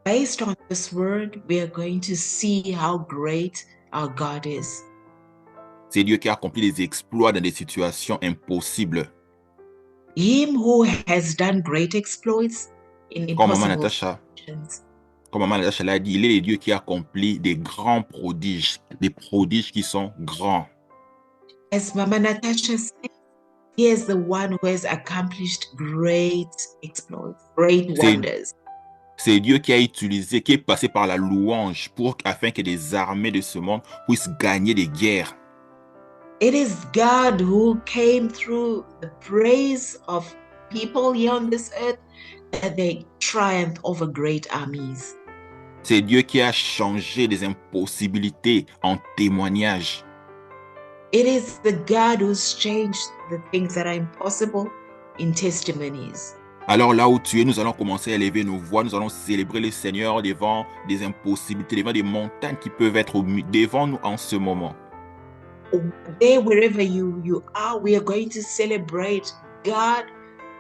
Based on this word, we are going to see how great our God is. C'est Dieu qui a accompli des exploits dans des situations impossibles. Him who has done great exploits in impossible situations. Comme Maman Natacha l'a dit, il est le Dieu qui accomplit des grands prodiges, des prodiges qui sont grands. As Mama Natasha said, he is the one who has accomplished great exploits, great wonders. C'est Dieu qui a utilisé, qui est passé par la louange afin que des armées de ce monde puissent gagner des guerres. It is God who came through the praise of people here on this earth that they triumph over great armies. C'est Dieu qui a changé des impossibilités en témoignages. It is the God who's changed the things that are impossible in testimonies. Alors là où tu es, nous allons commencer à élever nos voix, nous allons célébrer le Seigneur devant des impossibilités, devant des montagnes qui peuvent être devant nous en ce moment. There, wherever you are, we are going to celebrate God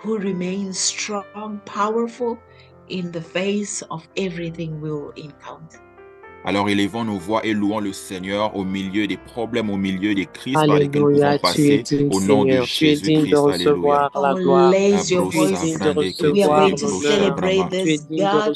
who remains strong, powerful in the face of everything we'll encounter. Alors élevons nos voix et louons le Seigneur au milieu des problèmes, au milieu des crises par lesquelles nous pouvons passer. Au nom de Jésus-Christ, alléluia. Raise your voice. We are going to celebrate this God.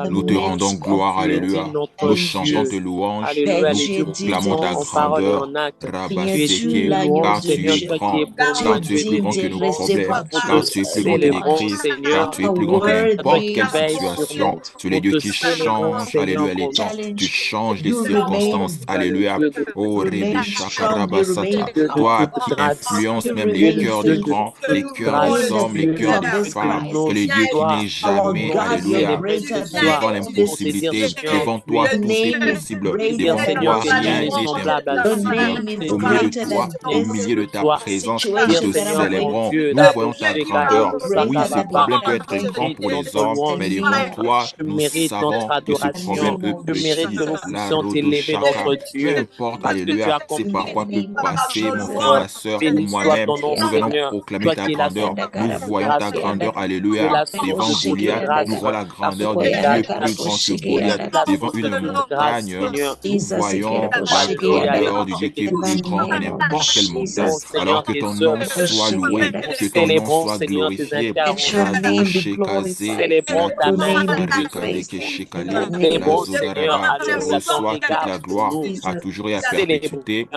Nous te rendons gloire, alléluia. Nous chantons tes louanges, nous clamons ta grandeur, Rabaseke, car tu es grand, car tu es plus grand que nos problèmes, car tu es plus grand que les crises, car tu es plus grand que n'importe quelle situation. Tu es le Dieu qui change, alléluia, les temps. Tu changes les circonstances. Alléluia. Oh, Rébé Chakarabasata. Toi qui influences même les cœurs des grands, les cœurs des hommes, les cœurs des femmes. Que le Dieu qui n'est jamais, alléluia, devant l'impossibilité, devant toi tout est possible. Devant toi rien n'est impossible. Au milieu de toi, au milieu de ta présence, nous te célébrons. Nous voyons ta grandeur. Oui, ce problème peut être grand pour les hommes, mais devant toi, nous savons que ce problème peut pécher. Que nous puissions t'élever, notre Dieu, parce que tu as c'est par quoi peut passer mon frère, ma soeur ou moi-même. Nous venons proclamer ta grandeur. Nous voyons ta grandeur, alléluia. Devant Goliath, nous voyons la grandeur de Dieu plus grand que Goliath. Devant une montagne, nous voyons la grandeur du Dieu qui est plus grand que n'importe quelle montagne. Alors que ton nom soit loué, que ton nom soit glorifié. Reçois toute la gloire à toujours et à perpétuité.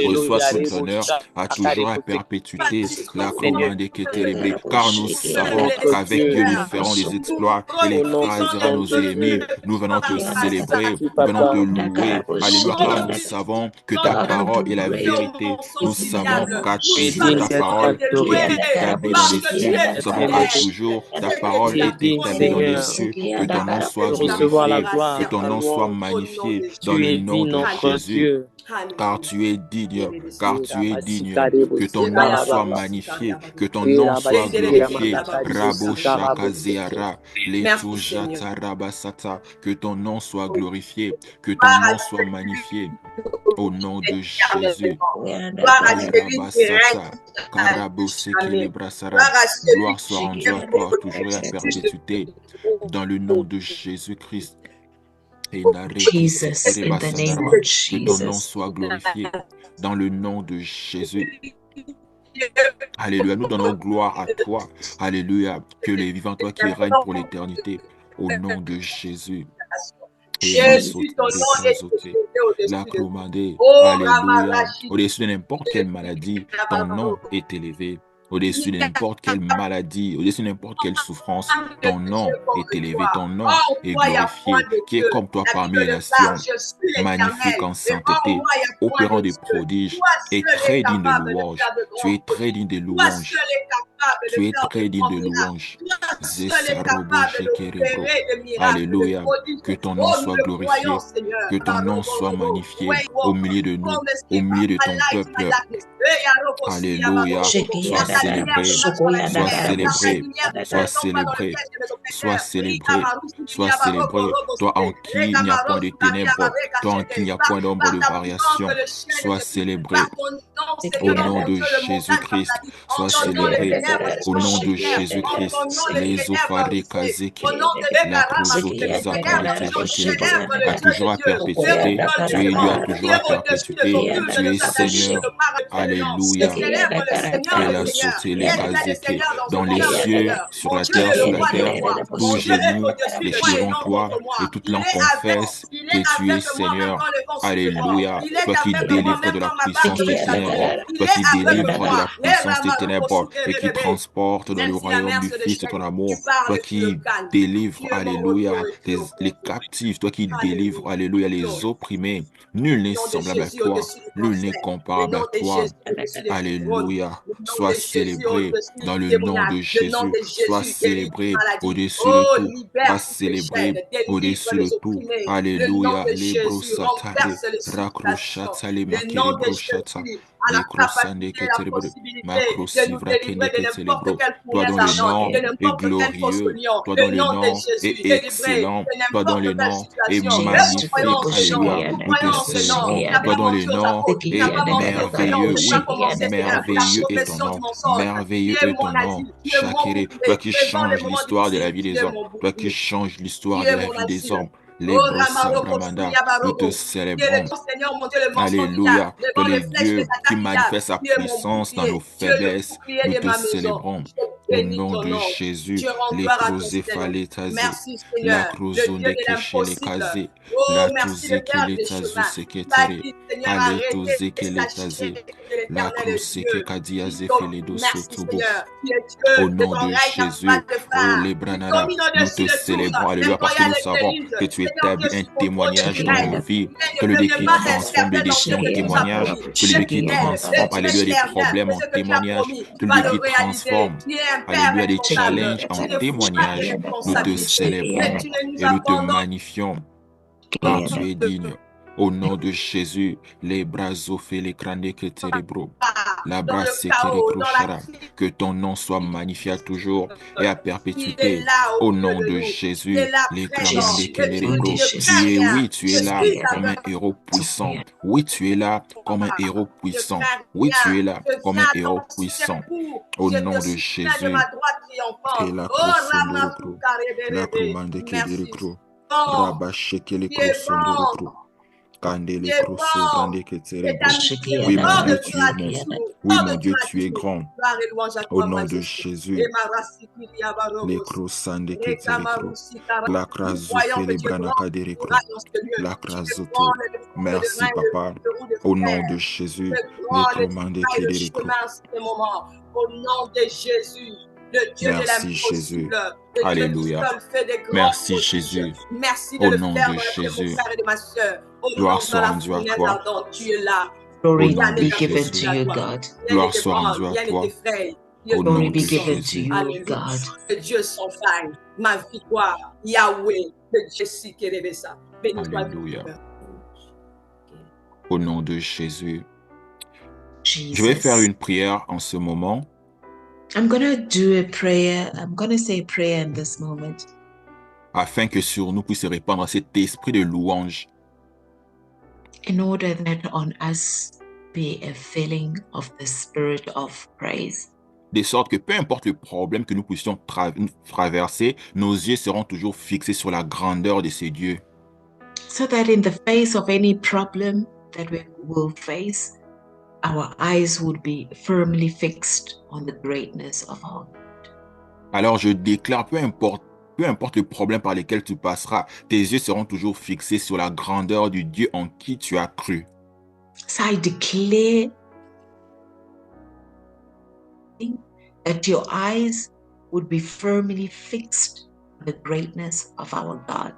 Reçois tout l'honneur à toujours à perpétuité. La commande qui est célébrée. Car nous savons qu'avec Dieu nous ferons des exploits et les écrasera nos ennemis. Nous venons te célébrer, nous venons te louer. Alléluia, car nous savons que ta parole est la vérité. Nous savons qu'à toujours ta parole est établie dans les cieux. Nous savons qu'à toujours ta parole est établie dans les cieux. Que ton nom soit glorifié, que ton nom soit magnifié dans le nom de Jésus. Car tu es digne, que ton nom soit magnifié, que ton nom soit glorifié. Rabo Shakazeara, que ton nom soit glorifié, que ton nom soit magnifié. Au nom de Jésus. Gloire soit rendue à toi, toujours et à perpétuité. Dans le nom de Jésus-Christ. Jesus, in the name of Jesus. Que ton nom soit glorifié dans le nom de Jésus. Alléluia, nous donnons gloire à toi. Alléluia, que les vivants, toi qui règnes pour l'éternité, au nom de Jésus. Alléluia, au-dessus de n'importe quelle maladie, ton nom est élevé. Au-dessus de n'importe quelle maladie, au-dessus de n'importe quelle souffrance, ton nom est élevé, ton nom est glorifié, qui est comme toi parmi les nations, magnifique en sainteté, opérant des prodiges et très digne de louange. Tu es très digne de louange. Tu es très digne de louange. Alléluia. Que ton nom soit glorifié, que ton nom soit magnifié au milieu de nous, au milieu de ton peuple. Alléluia. Sois célébré, sois célébré, sois célébré, sois célébré, sois célébré. Toi en qui il n'y a point de ténèbres, toi en qui il n'y a point d'ombre de variation, sois célébré. Au nom de Jésus-Christ, sois célébré. Au nom de Jésus-Christ, les opharés kazeki, la prosopisa a toujours à perpétuité. Tu es Dieu à toujours à perpétuité. Tu es Seigneur. Alléluia. Que la sauté les kazeki dans les cieux, sur la terre, tout genou les devant toi et toute langue confesse que tu es Seigneur. Alléluia. Toi qui délivres de la puissance des ténèbres. ténèbres, toi qui délivres de la puissance des ténèbres et qui transportes dans le royaume du Fils de ton amour, toi qui délivres, alléluia, les captifs, toi qui délivres, alléluia, les opprimés. Nul n'est semblable à toi, nul n'est comparable à toi. Alléluia, sois célébré dans le nom de Jésus, sois célébré au-dessus de tout, sois célébré au-dessus de tout. Alléluia, les brosatade, raccrochata, les makiri brochata, les crossande que célèbre, macrosivra que célèbre. Toi dont le nom est glorieux, toi dont le nom est excellent, toi dont le nom est magnifique. Alléluia, nous te célébrons. Toi dont le nom est merveilleux, oui, merveilleux est ton nom, merveilleux est ton nom. Chakéré, toi qui changes l'histoire de la vie des hommes, toi qui changes l'histoire de la vie des hommes. Les Brosabramanda, nous te célébrons. Alléluia. Toi le Dieu qui manifeste sa puissance dans nos faiblesses, nous te célébrons. Au nom de Jésus, les crozéphalétazé, la crozonde kéchélékazé, la touzékélétazou sékétéré, alétozékélétazé, la crozékékadiazé félédo sotobo. Au nom de Jésus, oh les branada, nous te célébrons, alléluia, parce que nous savons que tu établis un témoignage dans nos vies, que le Dieu qui transforme les défis en témoignage, que le Dieu qui transforme, alléluia, les problèmes en témoignage, que le Dieu qui transforme, alléluia, des challenges en témoignage. Nous te célébrons et nous te magnifions, car tu es digne. Au nom de Jésus, les bras offrés, les crânes que célébro, la brasse que ton nom soit magnifié à toujours et à perpétuité. Au nom de Jésus, les crânes que célébro. Tu es, oui, tu es là comme un héros puissant. Oui, tu es là comme un héros puissant. Oui, tu es là comme un héros puissant. Au nom de Jésus, et la croix la commande que célébro, rabache que les croix célébro. Oui, mon Dieu, tu es bon. Oui, mon Dieu, tu es grand. Au nom de Jésus, les croissants de la craso les branaka de la crasoto. Merci, Papa. Au nom de Jésus, les commandes au nom de Jésus. Merci Jésus. Alléluia. Merci Jésus. Merci au nom de Jésus. Gloire soit rendue à toi. Glory be given to you, God. Gloire soit rendue à toi. Au nom Glory de be given to Jésus. you, God. Que Dieu sans faille, ma victoire, Yahweh, que Dieu si qui rêve ça. Béni soit Alléluia. Au nom de Jésus. Jesus. Je vais faire une prière en ce moment. I'm going to do a prayer. I'm going to say a prayer in this moment. Afin que sur nous puisse répandre cet esprit de louange. In order that on us be a feeling of the spirit of praise. De sorte que peu importe le problème que nous puissions traverser, nos yeux seront toujours fixés sur la grandeur de ces dieux. So that in the face of any problem that we will face, our eyes would be firmly fixed on the greatness of our God. Alors je déclare, peu importe le problème par lequel tu passeras, tes yeux seront toujours fixés sur la grandeur du Dieu en qui tu as cru. So I declare that your eyes would be firmly fixed on the greatness of our God.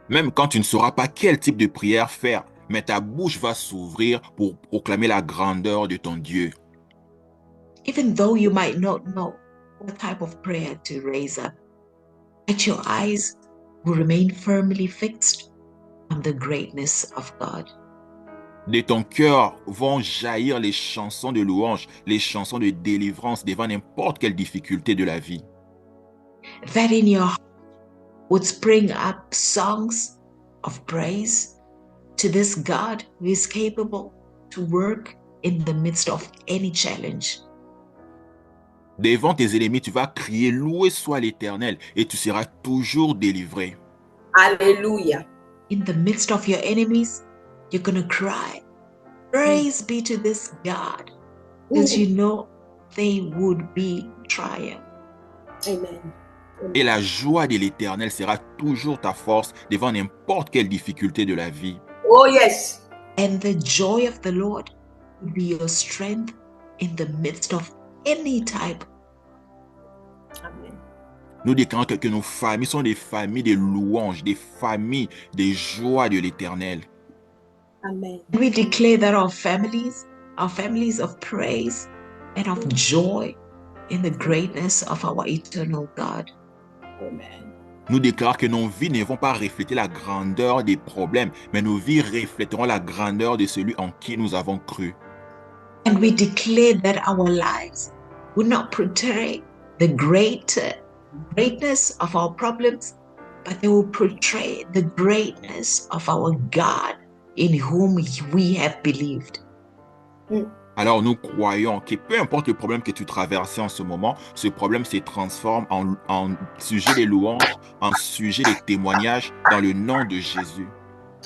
Même quand tu ne sauras pas quel type de prière faire, mais ta bouche va s'ouvrir pour proclamer la grandeur de ton Dieu. Even though you might not know what type of prayer to raise up, that your eyes will remain firmly fixed on the greatness of God. De ton cœur vont jaillir les chansons de louange, les chansons de délivrance devant n'importe quelle difficulté de la vie. That in your heart would spring up songs of praise to this God who is capable to work in the midst of any challenge. Devant tes ennemis, tu vas crier, loué soit l'Éternel, et tu seras toujours délivré. Alléluia. In the midst of your enemies, you're going to cry, praise be to this God, because you know they would be triumph. Amen. Et la joie de l'Éternel sera toujours ta force devant n'importe quelle difficulté de la vie. Oh yes. And the joy of the Lord would be your strength in the midst of any type. Amen. Nous déclarons que nos familles sont des familles de louanges, des familles de joie de l'Éternel. Amen. We declare that our families of praise and of joy in the greatness of our eternal God. Amen. Nous déclarons que nos vies ne vont pas refléter la grandeur des problèmes, mais nos vies refléteront la grandeur de celui en qui nous avons cru. And we declare that our lives will not portray the greatness of our problems, but they will portray the greatness of our God in whom we have believed. Alors nous croyons que peu importe le problème que tu traverses en ce moment, ce problème se transforme en sujet de louange, en sujet de témoignage dans le nom de Jésus.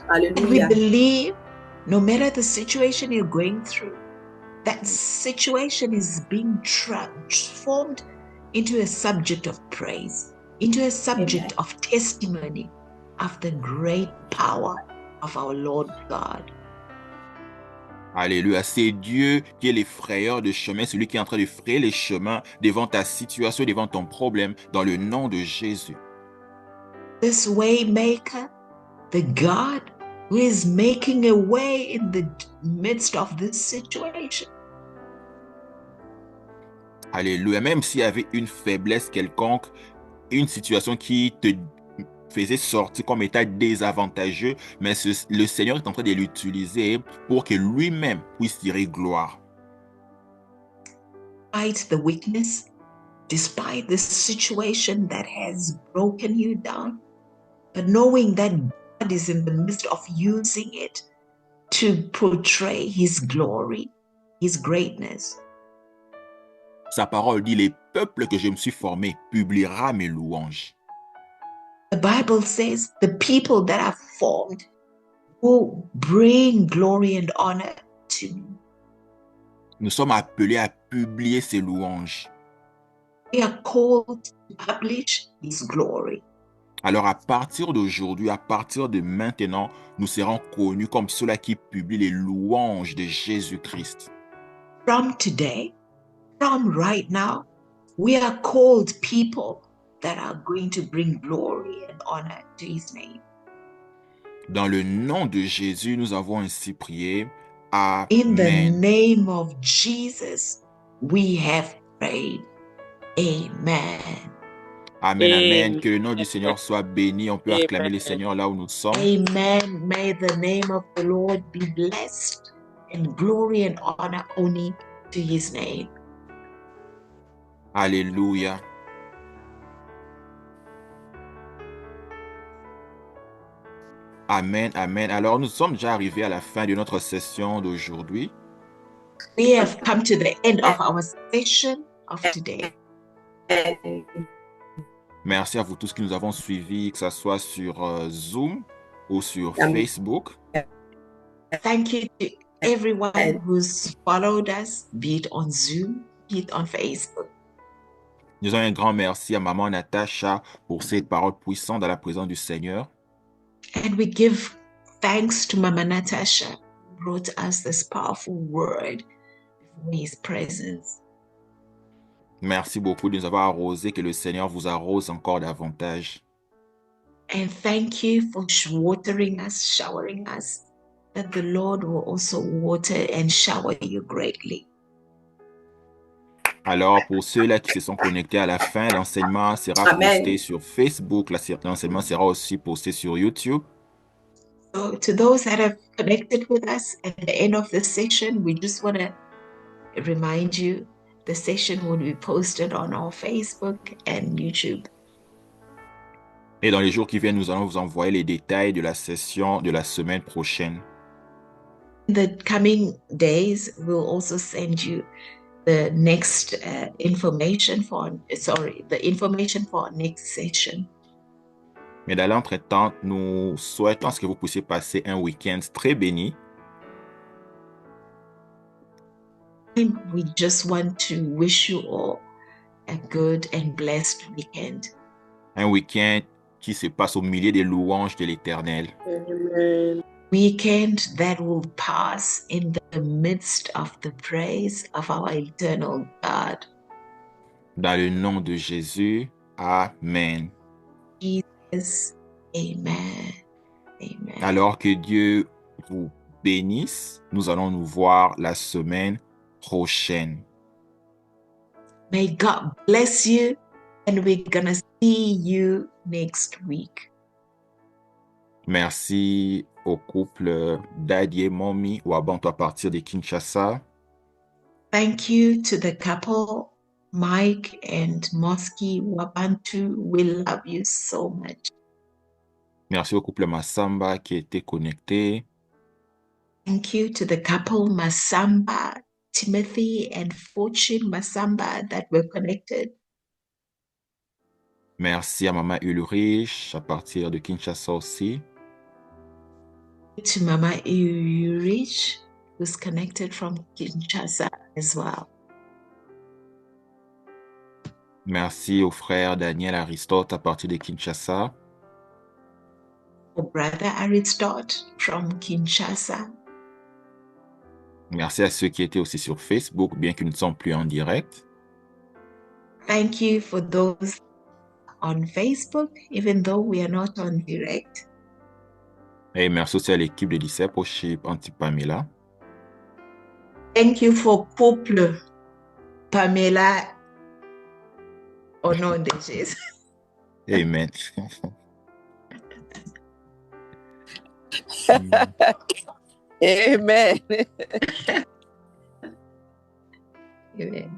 And we Alléluia. believe no matter the situation you're going through, that situation is being transformed into a subject of praise, into a subject of testimony of the great power of our Lord God. Alléluia. C'est Dieu qui est le frayeur de chemin, celui qui est en train de frayer les chemins devant ta situation, devant ton problème, dans le nom de Jésus. This way maker, the God who is making a way in the midst of this situation. Alléluia. Même s'il y avait une faiblesse quelconque, une situation qui te faisait sortir comme état désavantageux, mais le Seigneur est en train de l'utiliser pour que lui-même puisse tirer gloire. Despite the weakness, despite the situation that has broken you down, but knowing that God is in the midst of using it to portray His glory, His greatness. Sa parole dit, les peuples que je me suis formé publiera mes louanges. The Bible says the people that are formed will bring glory and honor to me. Nous sommes appelés à publier ces louanges. We are called to publish His glory. Alors à partir d'aujourd'hui, à partir de maintenant, nous serons connus comme ceux-là qui publient les louanges de Jésus-Christ. From today, from right now, we are called people that are going to bring glory and honor to His name. Dans le nom de Jésus, nous avons ainsi prié. In the Amen. name of Jesus, we have prayed. Amen. Amen, amen. Que le nom du Seigneur soit béni. On peut acclamer le Seigneur là où nous sommes. Amen. May the name of the Lord be blessed and glory and honor only to His name. Alléluia. Amen, amen. Alors, nous sommes déjà arrivés à la fin de notre session d'aujourd'hui. We have come to the end of our session of today. Merci à vous tous qui nous avons suivis, que ce soit sur Zoom ou sur Amen. Facebook. Thank you to everyone who's followed us, be it on Zoom, be it on Facebook. Disons un grand merci à Maman Natacha pour cette parole puissante dans la présence du Seigneur. And we give thanks to Mama Natasha, who brought us this powerful word before His presence. Merci beaucoup de nous avoir arrosés, que le Seigneur vous arrose encore davantage. And thank you for watering us, showering us, that the Lord will also water and shower you greatly. Alors, pour ceux-là qui se sont connectés à la fin, l'enseignement sera Amen. posté sur Facebook, l'enseignement sera aussi posté sur YouTube. So to those that have connected with us at the end of the session, we just want to remind you the session will be posted on our Facebook and YouTube. Et dans les jours qui viennent, nous allons vous envoyer les détails de la session de la semaine prochaine. In the coming days, we'll also send you the next information for our next session. Mais dans l'entretemps, nous souhaitons que vous puissiez passer un week-end très béni. And we just want to wish you all a good and blessed weekend. Un week-end qui se passe au milieu des louanges de l'Éternel. Amen. weekend that will pass in the midst of the praise of our eternal God. Dans le nom de Jésus, Amen. Jesus, amen. Amen. Alors que Dieu vous bénisse, nous allons nous voir la semaine prochaine. May God bless you, and we're gonna see you next week. Merci au couple Daddy et Mommy Wabantu à partir de Kinshasa. Thank you to the couple, Mike and Moski Wabantu. We love you so much. Merci au couple Massamba qui était connecté. Thank you to the couple Masamba, Timothy and Fortune Masamba that were connected. Merci à Maman Ulrich à partir de Kinshasa aussi. To Mama Ulrich, who's connected from Kinshasa as well. Merci au frère Daniel Aristote à partir de Kinshasa. For Brother Aristote from Kinshasa. Merci à ceux qui étaient aussi sur Facebook, bien qu'ils ne sont plus en direct. Thank you for those on Facebook, even though we are not on direct. Et merci aussi à l'équipe de Discipleship Anti-Pamela. Thank you for couple Pamela au nom de Jésus. Amen. Amen. Amen.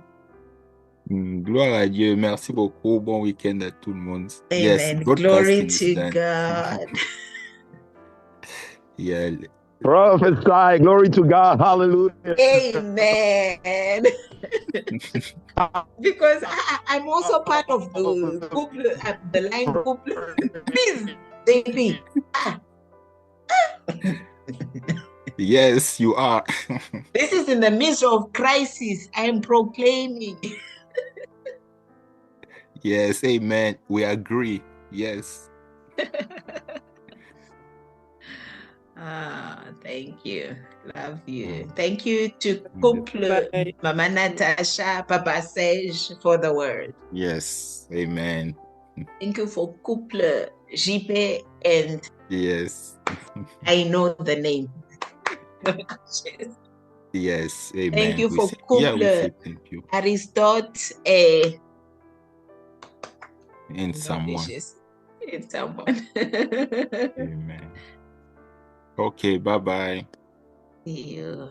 Gloire à Dieu. Merci beaucoup. Bon week-end à tout le monde. Amen. Yes, Glory broadcasting is to done. God. Yeah. Prophesy. Glory to God. Hallelujah. Amen. Because I'm also part of the couple, the line couple. Please, JP. Yes, you are. This is in the midst of crisis. I am proclaiming. Yes, amen. We agree. Yes. Thank you. Love you. Thank you to couple Mama Natasha, Papa Serge for the word. Yes, amen. Thank you for couple JP and Yes. I know the name. Yes, amen. Thank you for say, couple thank you. Aristote In someone. in someone. Amen. Okay, bye-bye. See you.